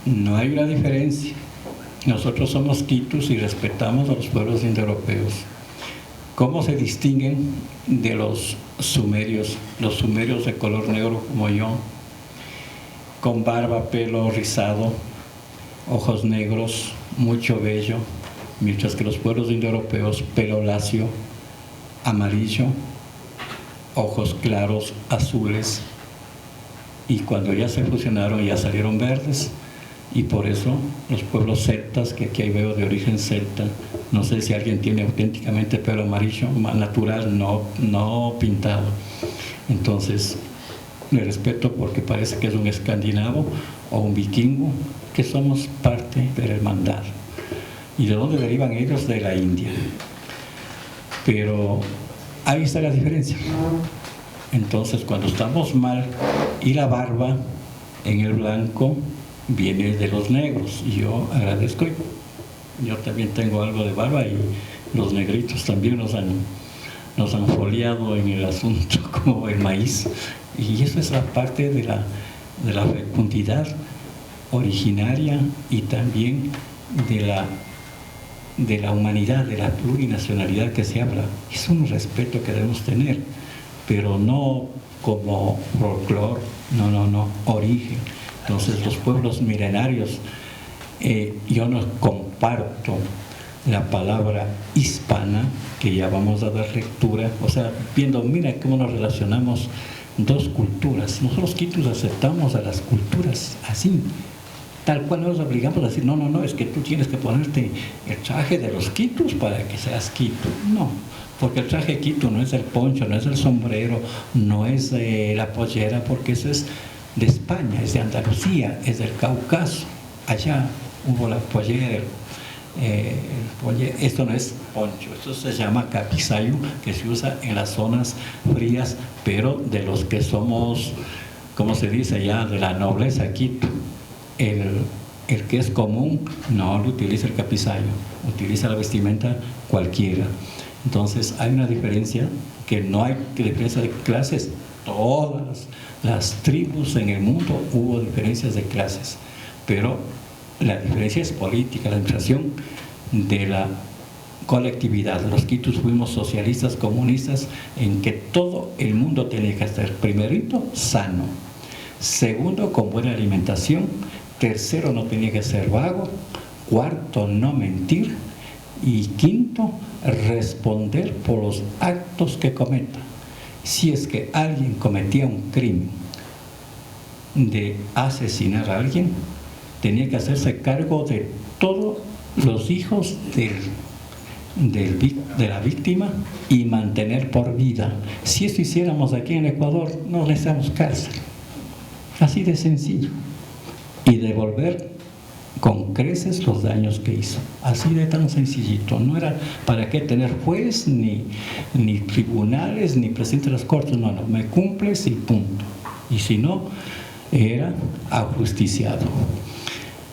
[SPEAKER 3] No hay una diferencia. Nosotros somos quitus y respetamos a los pueblos indoeuropeos. ¿Cómo se distinguen de los sumerios? Los sumerios de color negro como yo, con barba, pelo rizado, ojos negros, mucho vello, mientras que los pueblos indoeuropeos, pelo lacio, amarillo, ojos claros, azules, y cuando ya se fusionaron ya salieron verdes. Y por eso los pueblos celtas, que aquí veo de origen celta, no sé si alguien tiene auténticamente pelo amarillo, natural, no pintado. Entonces, le respeto porque parece que es un escandinavo o un vikingo, que somos parte de la hermandad. ¿Y de dónde derivan ellos? De la India. Pero ahí está la diferencia. Entonces, cuando estamos mal, y la barba en el blanco viene de los negros, y yo agradezco, yo también tengo algo de barba, y los negritos también nos han foliado en el asunto como el maíz, y eso es la parte de la fecundidad originaria y también de la humanidad, de la plurinacionalidad que se habla. Es un respeto que debemos tener, pero no como folclore, no, origen. Entonces los pueblos milenarios, yo no comparto la palabra hispana, que ya vamos a dar lectura, o sea, viendo, mira cómo nos relacionamos dos culturas. Nosotros quitus aceptamos a las culturas así, tal cual nos obligamos a decir, no, es que tú tienes que ponerte el traje de los quitus para que seas quitu. No, porque el traje quitu no es el poncho, no es el sombrero, no es la pollera, porque eso es de España, es de Andalucía, es del Cáucaso. Allá hubo la pollera, esto no es poncho, esto se llama capizayo, que se usa en las zonas frías, pero de los que somos, ¿cómo se dice ya? De la nobleza quitu. El que es común no lo utiliza el capizayo, utiliza la vestimenta cualquiera. Entonces hay una diferencia, que no hay diferencia de clases. Todas las tribus en el mundo hubo diferencias de clases, pero la diferencia es política, la administración de la colectividad. Los quitus fuimos socialistas, comunistas, en que todo el mundo tenía que estar, primerito, sano, segundo, con buena alimentación, tercero, no tenía que ser vago, cuarto, no mentir, y quinto, responder por los actos que cometa. Si es que alguien cometía un crimen de asesinar a alguien, tenía que hacerse cargo de todos los hijos de la víctima y mantener por vida. Si esto hiciéramos aquí en Ecuador, no le damos cárcel. Así de sencillo. Y devolver con creces los daños que hizo. Así de tan sencillito. No era para qué tener juez, ni tribunales, ni presidente de las cortes. No, me cumples y punto. Y si no, era ajusticiado.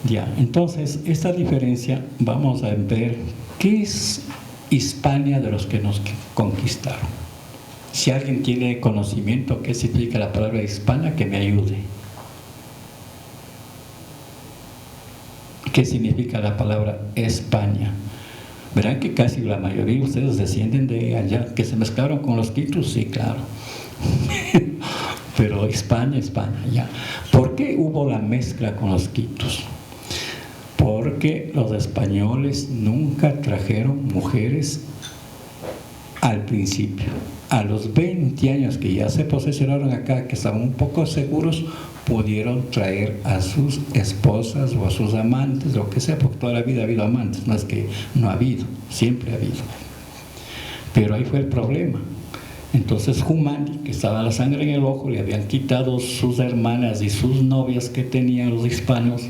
[SPEAKER 3] Ya, entonces, esta diferencia, vamos a ver qué es Hispania de los que nos conquistaron. Si alguien tiene conocimiento qué significa la palabra hispana, que me ayude. ¿Qué significa la palabra España? Verán que casi la mayoría de ustedes descienden de allá, que se mezclaron con los quitus, sí, claro. Pero España, ya. ¿Por qué hubo la mezcla con los quitus? Porque los españoles nunca trajeron mujeres al principio. A los 20 años que ya se posesionaron acá, que estaban un poco seguros, pudieron traer a sus esposas o a sus amantes, lo que sea, porque toda la vida ha habido amantes, no es que no ha habido, siempre ha habido. Pero ahí fue el problema. Entonces Humani, que estaba la sangre en el ojo, le habían quitado sus hermanas y sus novias que tenían los hispanos.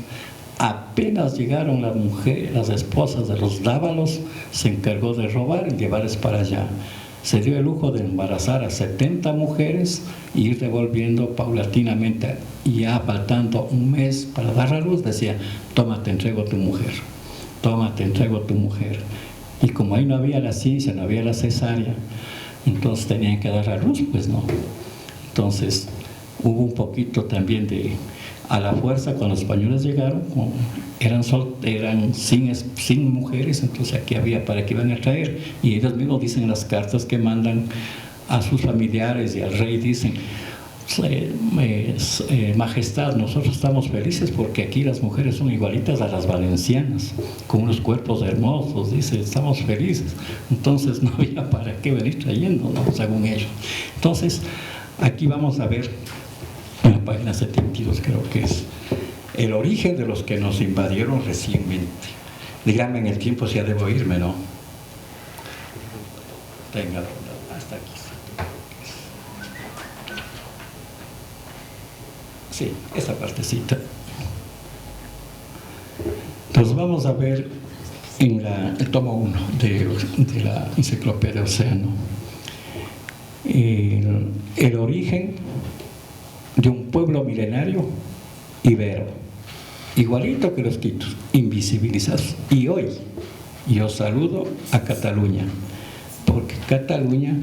[SPEAKER 3] Apenas llegaron las mujeres, las esposas de los dávalos, se encargó de robar y llevarles para allá. Se dio el lujo de embarazar a 70 mujeres y ir devolviendo paulatinamente. Y ya faltando un mes para dar a luz, decía, toma, te entrego tu mujer, toma, te entrego tu mujer. Y como ahí no había la ciencia, no había la cesárea, entonces tenían que dar a luz, pues no. Entonces hubo un poquito también de a la fuerza. Cuando los españoles llegaron, eran sin mujeres, entonces aquí había para que iban a traer, y ellos mismos dicen en las cartas que mandan a sus familiares y al rey, dicen: Majestad, nosotros estamos felices porque aquí las mujeres son igualitas a las valencianas, con unos cuerpos hermosos, dice, estamos felices. Entonces no había para qué venir trayendo, ¿no? Según ellos. Entonces aquí vamos a ver en la página 72, creo que es el origen de los que nos invadieron recientemente. Díganme en el tiempo si ya debo irme, ¿no? Venga, hasta aquí. Sí, esa partecita. Entonces vamos a ver en el tomo 1 de la Enciclopedia Océano el origen de un pueblo milenario ibero, igualito que los quitos, invisibilizados. Y hoy yo saludo a Cataluña, porque Cataluña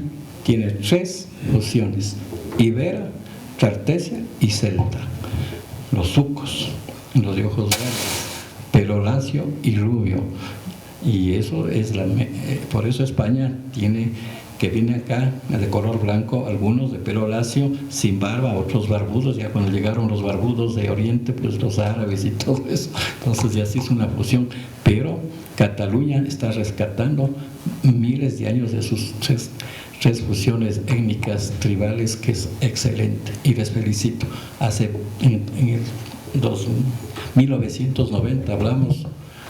[SPEAKER 3] tiene 3 opciones: ibera, tartesia y celta. Los sucos, los de ojos verdes, pelo lacio y rubio. Y eso es por eso España tiene que viene acá de color blanco, algunos de pelo lacio, sin barba, otros barbudos. Ya cuando llegaron los barbudos de Oriente, pues los árabes y todo eso, entonces ya se hizo una fusión. Pero Cataluña está rescatando miles de años de sus tres fusiones étnicas tribales, que es excelente, y les felicito. En el 1990 hablamos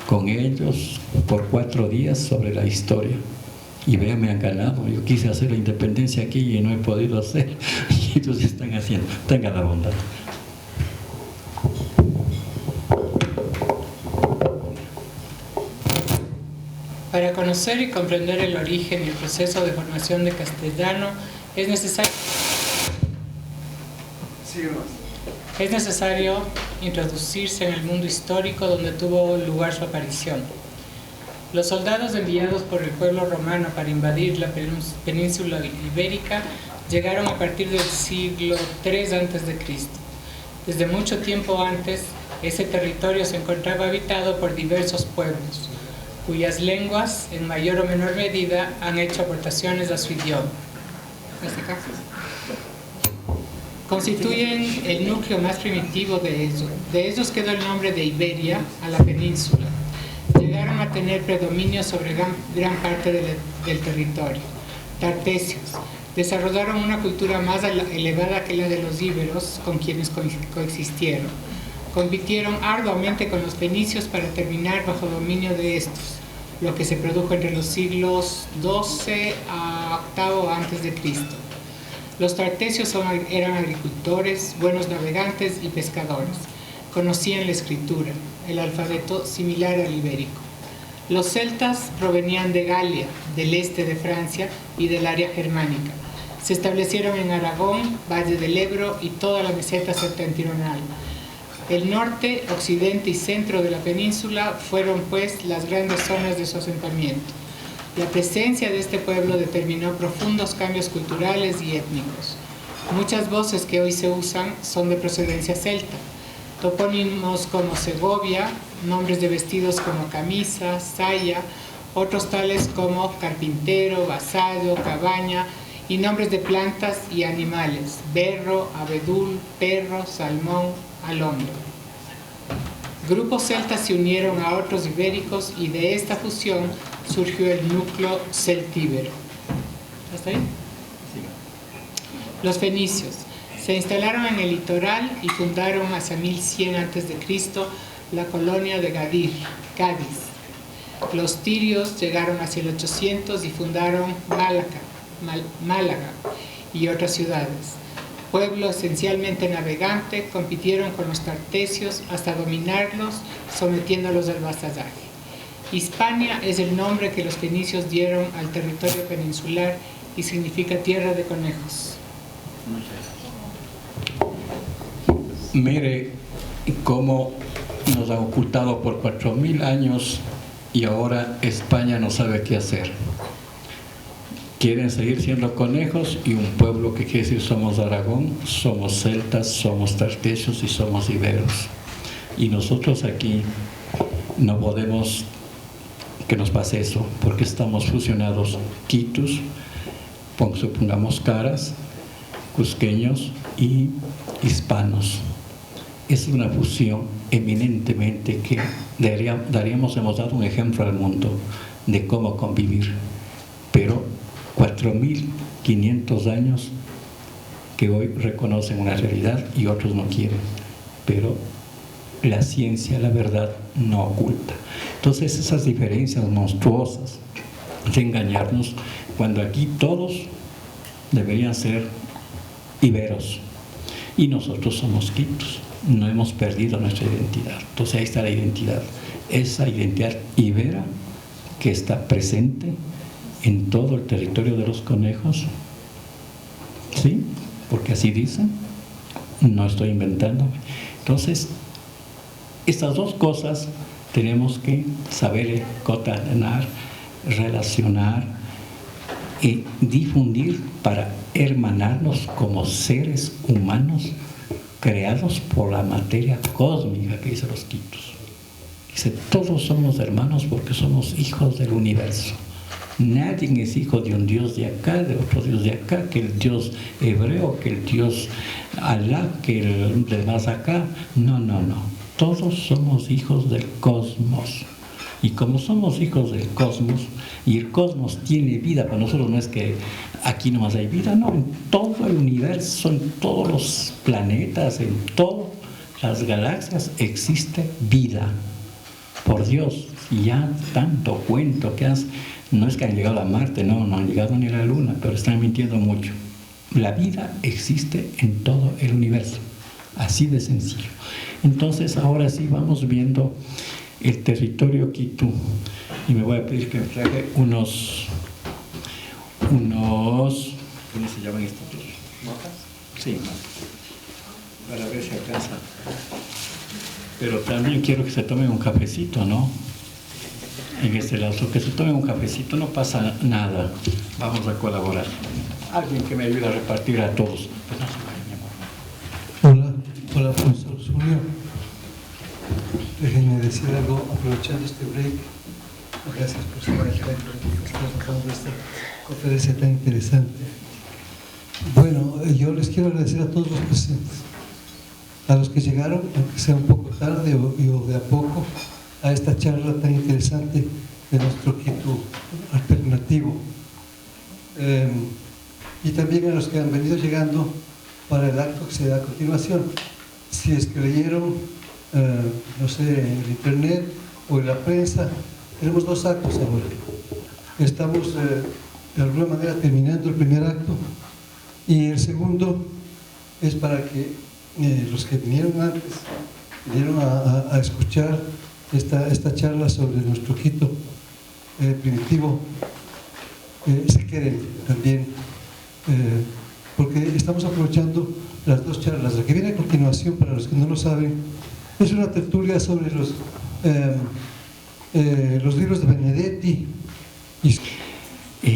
[SPEAKER 3] con ellos por 4 días sobre la historia, y vean, me han ganado. Yo quise hacer la independencia aquí y no he podido hacer, y ellos están haciendo. Tengan la bondad.
[SPEAKER 4] Para conocer y comprender el origen y el proceso de formación de castellano es necesario introducirse en el mundo histórico donde tuvo lugar su aparición. Los soldados enviados por el pueblo romano para invadir la península ibérica llegaron a partir del siglo III a.C. Desde mucho tiempo antes, ese territorio se encontraba habitado por diversos pueblos, cuyas lenguas, en mayor o menor medida, han hecho aportaciones a su idioma. Constituyen el núcleo más primitivo de ellos. De ellos quedó el nombre de Iberia a la península. Llegaron a tener predominio sobre gran parte del territorio. Tartesios. Desarrollaron una cultura más elevada que la de los íberos, con quienes coexistieron. Compitieron arduamente con los fenicios para terminar bajo dominio de estos, lo que se produjo entre los siglos XII a VIII a.C. Los tartesios eran agricultores, buenos navegantes y pescadores. Conocían la escritura, el alfabeto similar al ibérico. Los celtas provenían de Galia, del este de Francia y del área germánica. Se establecieron en Aragón, Valle del Ebro y toda la meseta septentrional. El norte, occidente y centro de la península fueron, pues, las grandes zonas de su asentamiento. La presencia de este pueblo determinó profundos cambios culturales y étnicos. Muchas voces que hoy se usan son de procedencia celta. Topónimos como Segovia, nombres de vestidos como camisa, saya, otros tales como carpintero, vasallo, cabaña, y nombres de plantas y animales: berro, abedul, perro, salmón, alondra. Grupos celtas se unieron a otros ibéricos y de esta fusión surgió el núcleo celtíbero. ¿Hasta ahí? Sí. Los fenicios se instalaron en el litoral y fundaron hacia 1100 a.C. la colonia de Cádiz. Los tirios llegaron hacia el 800 y fundaron Málaga y otras ciudades. Pueblo esencialmente navegante, compitieron con los tartesios hasta dominarlos, sometiéndolos al vasallaje. Hispania es el nombre que los fenicios dieron al territorio peninsular y significa tierra de conejos.
[SPEAKER 3] Mire cómo nos ha ocultado por 4000 años y ahora España no sabe qué hacer. Quieren seguir siendo conejos y un pueblo que quiere decir somos Aragón, somos celtas, somos tartesios y somos iberos. Y nosotros aquí no podemos que nos pase eso, porque estamos fusionados quitus, supongamos caras, cusqueños y hispanos. Es una fusión eminentemente que hemos dado un ejemplo al mundo de cómo convivir, pero 4.500 años que hoy reconocen una realidad y otros no quieren, pero la ciencia, la verdad, no oculta. Entonces esas diferencias monstruosas de engañarnos, cuando aquí todos deberían ser iberos y nosotros somos quitos, no hemos perdido nuestra identidad. Entonces ahí está la identidad, esa identidad ibera que está presente en todo el territorio de los conejos, ¿sí? Porque así dicen, no estoy inventando. Entonces, estas dos cosas tenemos que saber concatenar, relacionar y difundir para hermanarnos como seres humanos creados por la materia cósmica que dice los quitos. Dice, todos somos hermanos porque somos hijos del universo. Nadie es hijo de un Dios de acá, de otro Dios de acá, que el Dios hebreo, que el Dios Alá, que el de más acá. No, no, no. Todos somos hijos del cosmos. Y como somos hijos del cosmos, y el cosmos tiene vida, para nosotros no es que aquí nomás hay vida, no, en todo el universo, en todos los planetas, en todas las galaxias existe vida. Por Dios, ya tanto cuento que no es que han llegado a Marte, no han llegado ni a la Luna, pero están mintiendo mucho. La vida existe en todo el universo, así de sencillo. Entonces ahora sí vamos viendo el territorio quitú, y me voy a pedir que me traiga unos ¿cómo se llaman estos? ¿Notas? Sí, para ver si alcanza. Pero también quiero que se tomen un cafecito, ¿no? En este lado, que se tomen un cafecito, no pasa nada, vamos a colaborar. Alguien que me ayude a repartir a todos. Pues no se vayan, mi amor.
[SPEAKER 5] Hola, profesor Julio. Déjenme decir algo aprovechando este break. Gracias por su participando esta conferencia tan interesante. Bueno, yo les quiero agradecer a todos los presentes, a los que llegaron, aunque sea un poco tarde o de a poco, a esta charla tan interesante de nuestro Quito alternativo. Y también a los que han venido llegando para el acto que se da a continuación. Si es que leyeron, no sé, en el internet o en la prensa, tenemos dos actos ahora. Estamos de alguna manera terminando el primer acto y el segundo es para que los que vinieron antes, vinieron a escuchar esta charla sobre nuestro Quito primitivo, se queden también, porque estamos aprovechando las dos charlas. La que viene a continuación, para los que no lo saben, es una tertulia sobre los libros de Benedetti.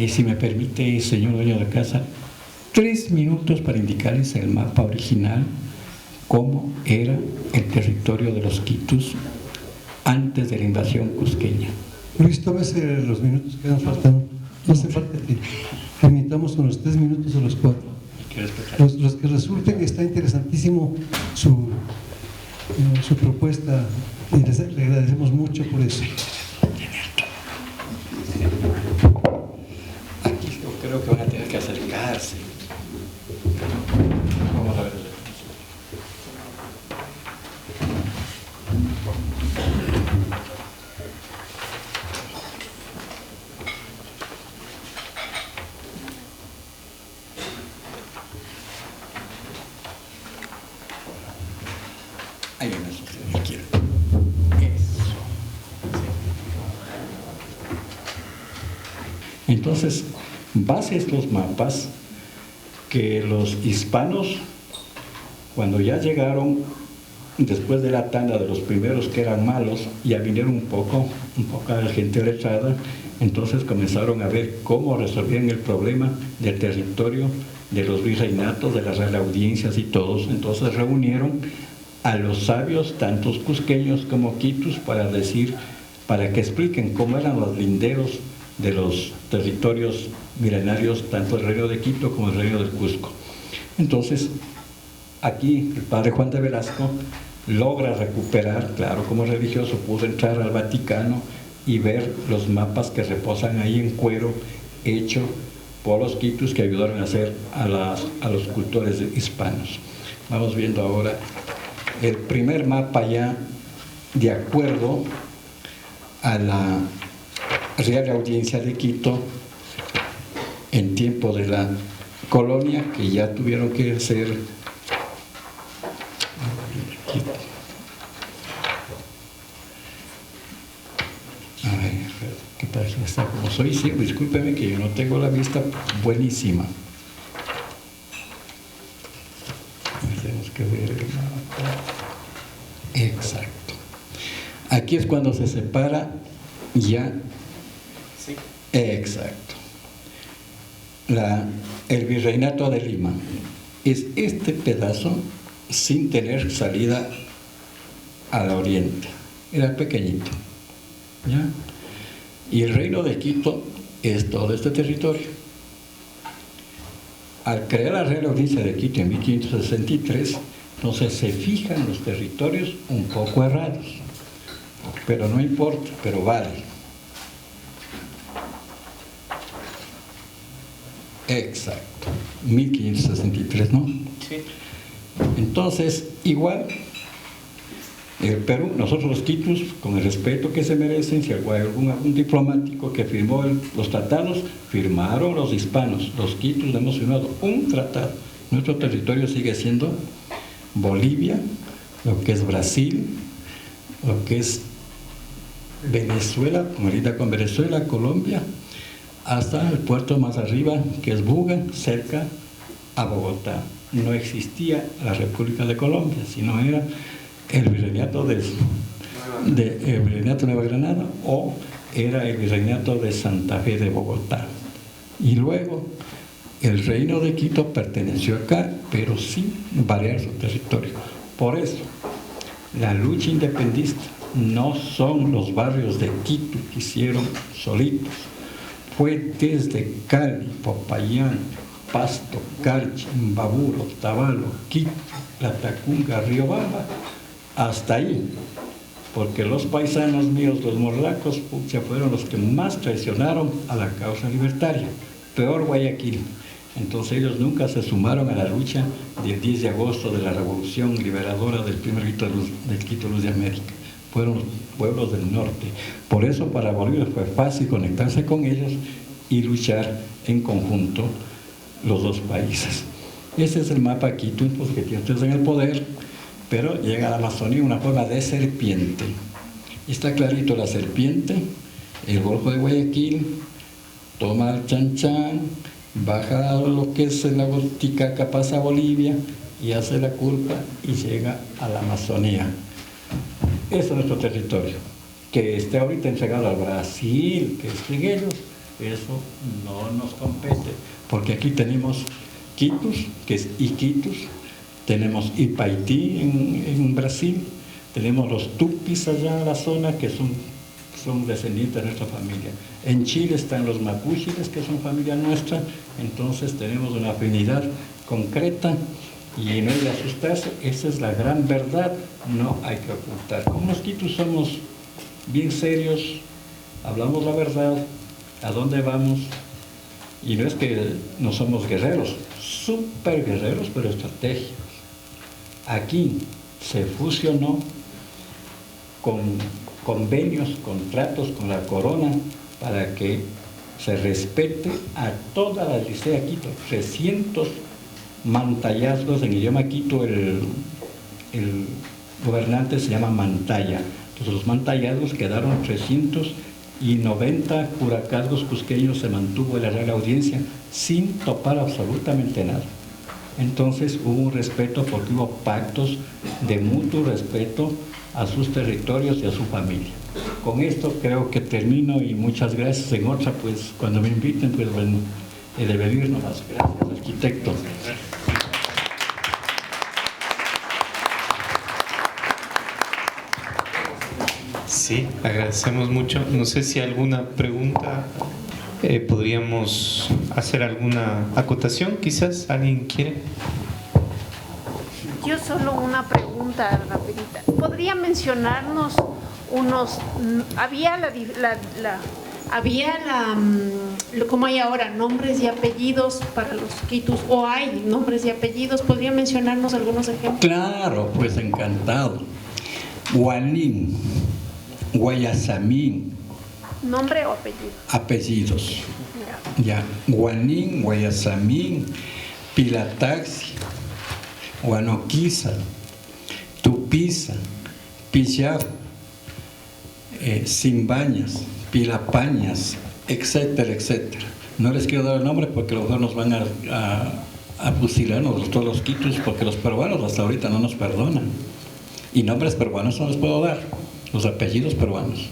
[SPEAKER 3] Si me permite, señor dueño de casa, 3 minutos para indicarles el mapa original, cómo era el territorio de los quitus antes de la invasión cusqueña.
[SPEAKER 5] Luis, tómese los minutos que nos faltan. No hace falta que limitamos con los 3 minutos o los 4. Los que resulten, está interesantísimo su propuesta y le agradecemos mucho por eso.
[SPEAKER 3] Aquí yo creo que van a tener que acercarse. Vamos a ver. Ahí viene eso, si quieren. Eso. Entonces, base estos mapas que los hispanos, cuando ya llegaron después de la tanda de los primeros que eran malos, ya vinieron un poco de gente letrada, entonces comenzaron a ver cómo resolvían el problema del territorio, de los virreinatos, de las reales audiencias y todos. Entonces reunieron a los sabios, tantos cusqueños como quitus, para que expliquen cómo eran los linderos de los territorios milenarios, tanto el reino de Quito como el reino del Cusco. Entonces, aquí el padre Juan de Velasco logra recuperar, claro, como religioso pudo entrar al Vaticano y ver los mapas que reposan ahí en cuero, hecho por los quitus que ayudaron a hacer a los cultores hispanos. Vamos viendo ahora el primer mapa ya de acuerdo a la Real Audiencia de Quito en tiempo de la colonia, que ya tuvieron que ser ¿qué pasa? Está como soy ciego, discúlpeme que yo no tengo la vista buenísima. Tenemos que ver el mapa. Exacto. Aquí es cuando se separa ya.
[SPEAKER 1] Sí.
[SPEAKER 3] Exacto. El virreinato de Lima es este pedazo sin tener salida al oriente. Era pequeñito, ¿ya? Y el reino de Quito es todo este territorio. Al crear la Real Audiencia de Quito en 1563, entonces se fijan los territorios un poco errados, pero no importa, pero vale. Exacto, 1563, ¿no?
[SPEAKER 1] Sí.
[SPEAKER 3] Entonces, igual, el Perú, nosotros los quitus, con el respeto que se merecen, si hay algún diplomático que firmó los tratados, firmaron los hispanos, los quitus hemos firmado un tratado. Nuestro territorio sigue siendo Bolivia, lo que es Brasil, lo que es Venezuela, ahorita con Venezuela, Colombia, hasta el puerto más arriba, que es Buga, cerca a Bogotá. No existía la República de Colombia, sino era el virreinato de Nueva Granada o era el virreinato de Santa Fe de Bogotá. Y luego el reino de Quito perteneció acá, pero sin variar su territorio. Por eso, la lucha independentista no son los barrios de Quito que hicieron solitos. Fue desde Cali, Popayán, Pasto, Carchi, Imbaburo, Tabalo, Quito, Latacunga, Riobamba, hasta ahí, porque los paisanos míos, los morlacos, fueron los que más traicionaron a la causa libertaria, peor Guayaquil. Entonces ellos nunca se sumaron a la lucha del 10 de agosto de la revolución liberadora del primer grito del Quito Luz de América. Fueron los pueblos del norte. Por eso para Bolivia fue fácil conectarse con ellos y luchar en conjunto los dos países. Ese es el mapa Quito, pues, que tiene ustedes en el poder, pero llega a la Amazonía en una forma de serpiente. Y está clarito la serpiente, el Golfo de Guayaquil, toma el Chanchan, baja a lo que es el lago Titicaca, pasa a Bolivia y hace la curva y llega a la Amazonía. Ese es nuestro territorio. Que esté ahorita entregado al Brasil, que estén ellos, eso no nos compete, porque aquí tenemos Quitus, que es Iquitus, tenemos Ipaití en Brasil, tenemos los Tupis allá en la zona, que son descendientes de nuestra familia. En Chile están los Mapuches, que son familia nuestra, entonces tenemos una afinidad concreta y no hay de asustarse. Esa es la gran verdad, no hay que ocultar. Como los Quitus somos bien serios, hablamos la verdad, a dónde vamos, y no es que no somos guerreros, súper guerreros, pero estratégicos. Aquí se fusionó con convenios, contratos con la corona para que se respete a toda la licea Quito. 300 mantallazgos, en idioma Quito el gobernante se llama Mantalla. Entonces los mantallazgos quedaron 390 curacazgos cusqueños, se mantuvo en la Real Audiencia sin topar absolutamente nada. Entonces hubo un respeto porque hubo pactos de mutuo respeto a sus territorios y a su familia. Con esto creo que termino y muchas gracias. En otra, pues cuando me inviten, pues bueno, he de venir nomás. Gracias, arquitecto.
[SPEAKER 6] Sí, agradecemos mucho. No sé si alguna pregunta, podríamos hacer alguna acotación, quizás alguien quiere.
[SPEAKER 7] Yo solo una pregunta rapidita. ¿Podría mencionarnos unos, como hay ahora, nombres y apellidos para los quitus, o hay nombres y apellidos? ¿Podría mencionarnos algunos ejemplos?
[SPEAKER 3] Claro, pues encantado. Guanín, Guayasamín.
[SPEAKER 7] ¿Nombre o apellido?
[SPEAKER 3] Apellidos. Ya. Guanín, Guayasamín, Pilataxi, Guanoquiza, Tupiza, Pillaf, Simbañas, Pilapañas, etcétera, etcétera. No les quiero dar el nombre porque a lo mejor nos van a fusilarnos todos los quitus, porque los peruanos hasta ahorita no nos perdonan. Y nombres peruanos no les puedo dar, los apellidos peruanos.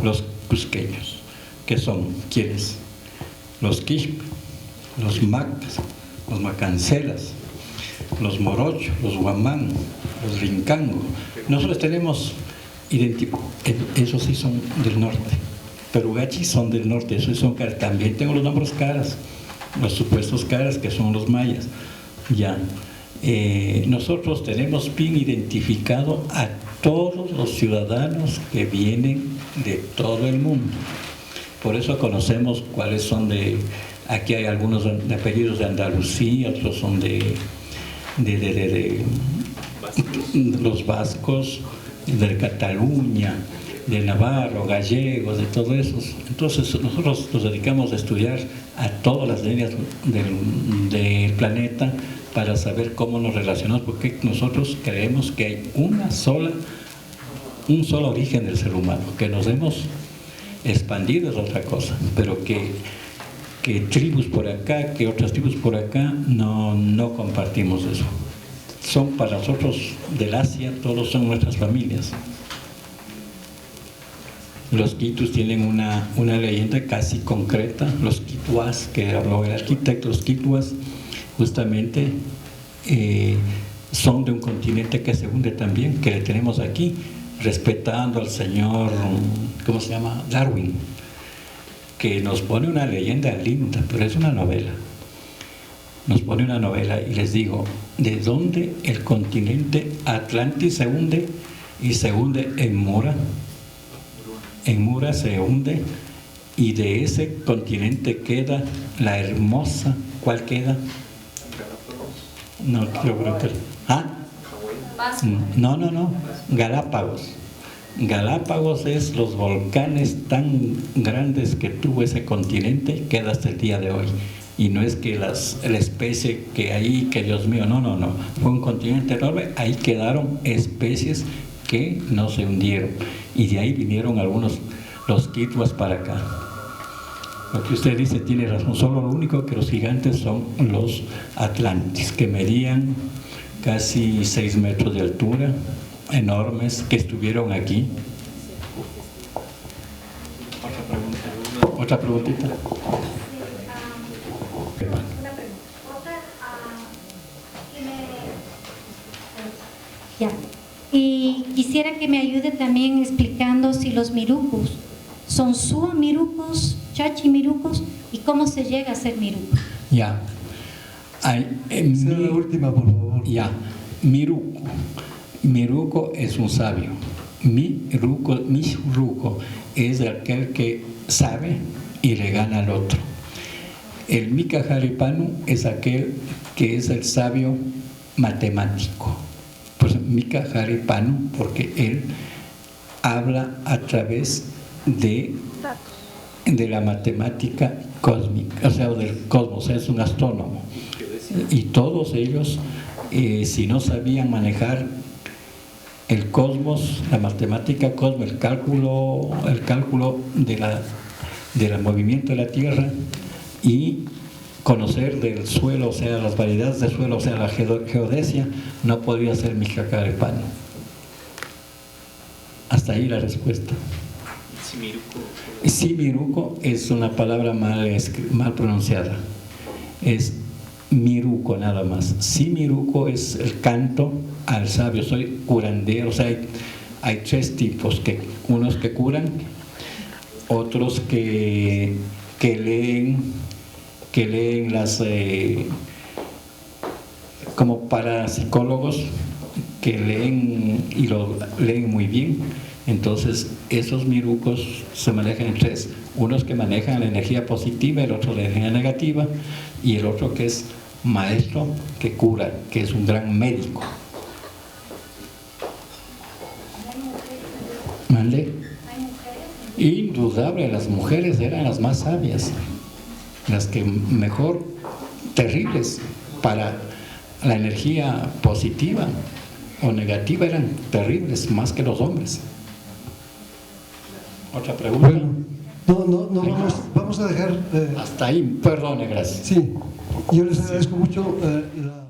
[SPEAKER 3] Los cusqueños, que son, ¿quiénes? Los quispe, los macas, los macancelas, los morochos, los guamán, los rincangos. Nosotros tenemos, esos sí son del norte, Perugachis son del norte, esos son caras. También tengo los nombres caras, los supuestos caras que son los mayas. Ya. Nosotros tenemos bien identificado a todos los ciudadanos que vienen de todo el mundo. Por eso conocemos cuáles son aquí hay algunos de apellidos de Andalucía, otros son de los vascos, de Cataluña, de Navarro, gallegos, de todos esos. Entonces nosotros nos dedicamos a estudiar a todas las líneas del planeta para saber cómo nos relacionamos, porque nosotros creemos que hay un solo origen del ser humano, que nos hemos expandido es otra cosa, pero que tribus por acá, que otras tribus por acá, no compartimos eso. Son para nosotros del Asia, todos son nuestras familias. Los quitus tienen una leyenda casi concreta. Los quituas, que habló el arquitecto, los quituas justamente son de un continente que se hunde también, que le tenemos aquí, respetando al señor, ¿cómo se llama? Darwin, que nos pone una leyenda linda, pero es una novela. Nos pone una novela y les digo, ¿de dónde el continente Atlantis se hunde? Y se hunde en Mura. En Mura se hunde y de ese continente queda la hermosa, ¿cuál queda? No, creo que... ¿Ah? No, Galápagos. Galápagos es los volcanes tan grandes que tuvo ese continente, queda hasta el día de hoy. Y no es que la especie que ahí, que Dios mío, no. Fue un continente enorme, ahí quedaron especies que no se hundieron. Y de ahí vinieron algunos, los quituas para acá. Lo que usted dice tiene razón, solo lo único que los gigantes son los atlantes, que medían casi 6 metros de altura, enormes, que estuvieron aquí. Otra preguntita.
[SPEAKER 8] Ya. Y quisiera que me ayude también explicando si los mirucos son suamirucos, chachimirucos, y cómo se llega a ser miruco.
[SPEAKER 3] Ya.
[SPEAKER 5] La última, por favor.
[SPEAKER 3] Ya. Miruco. Miruco es un sabio. Miruco es aquel que sabe y le gana al otro. El Micajaripanu es aquel que es el sabio matemático. Pues Micajaripanu, porque él habla a través de la matemática cósmica, o sea, del cosmos, es un astrónomo. Y todos ellos, si no sabían manejar el cosmos, la matemática cosmos, el cálculo del movimiento de la Tierra y conocer del suelo, o sea, las variedades del suelo, o sea, la geodesia, no podía ser Micacarepano. Hasta ahí la respuesta. Simiruco es una palabra mal pronunciada. Es miruco nada más. Simiruco es el canto al sabio. Soy curandero. O sea, hay tres tipos, unos que curan, otros que leen las como parapsicólogos, que leen y lo leen muy bien. Entonces esos mirucos se manejan en tres: unos que manejan la energía positiva, el otro la energía negativa, y el otro que es maestro que cura, que es un gran médico. ¿Mande? Indudable, las mujeres eran las más sabias, las que mejor, terribles para la energía positiva o negativa, eran terribles más que los hombres. ¿Otra pregunta?
[SPEAKER 5] Bueno, vamos a dejar...
[SPEAKER 3] hasta ahí, perdone, gracias.
[SPEAKER 5] Sí, yo les agradezco mucho la...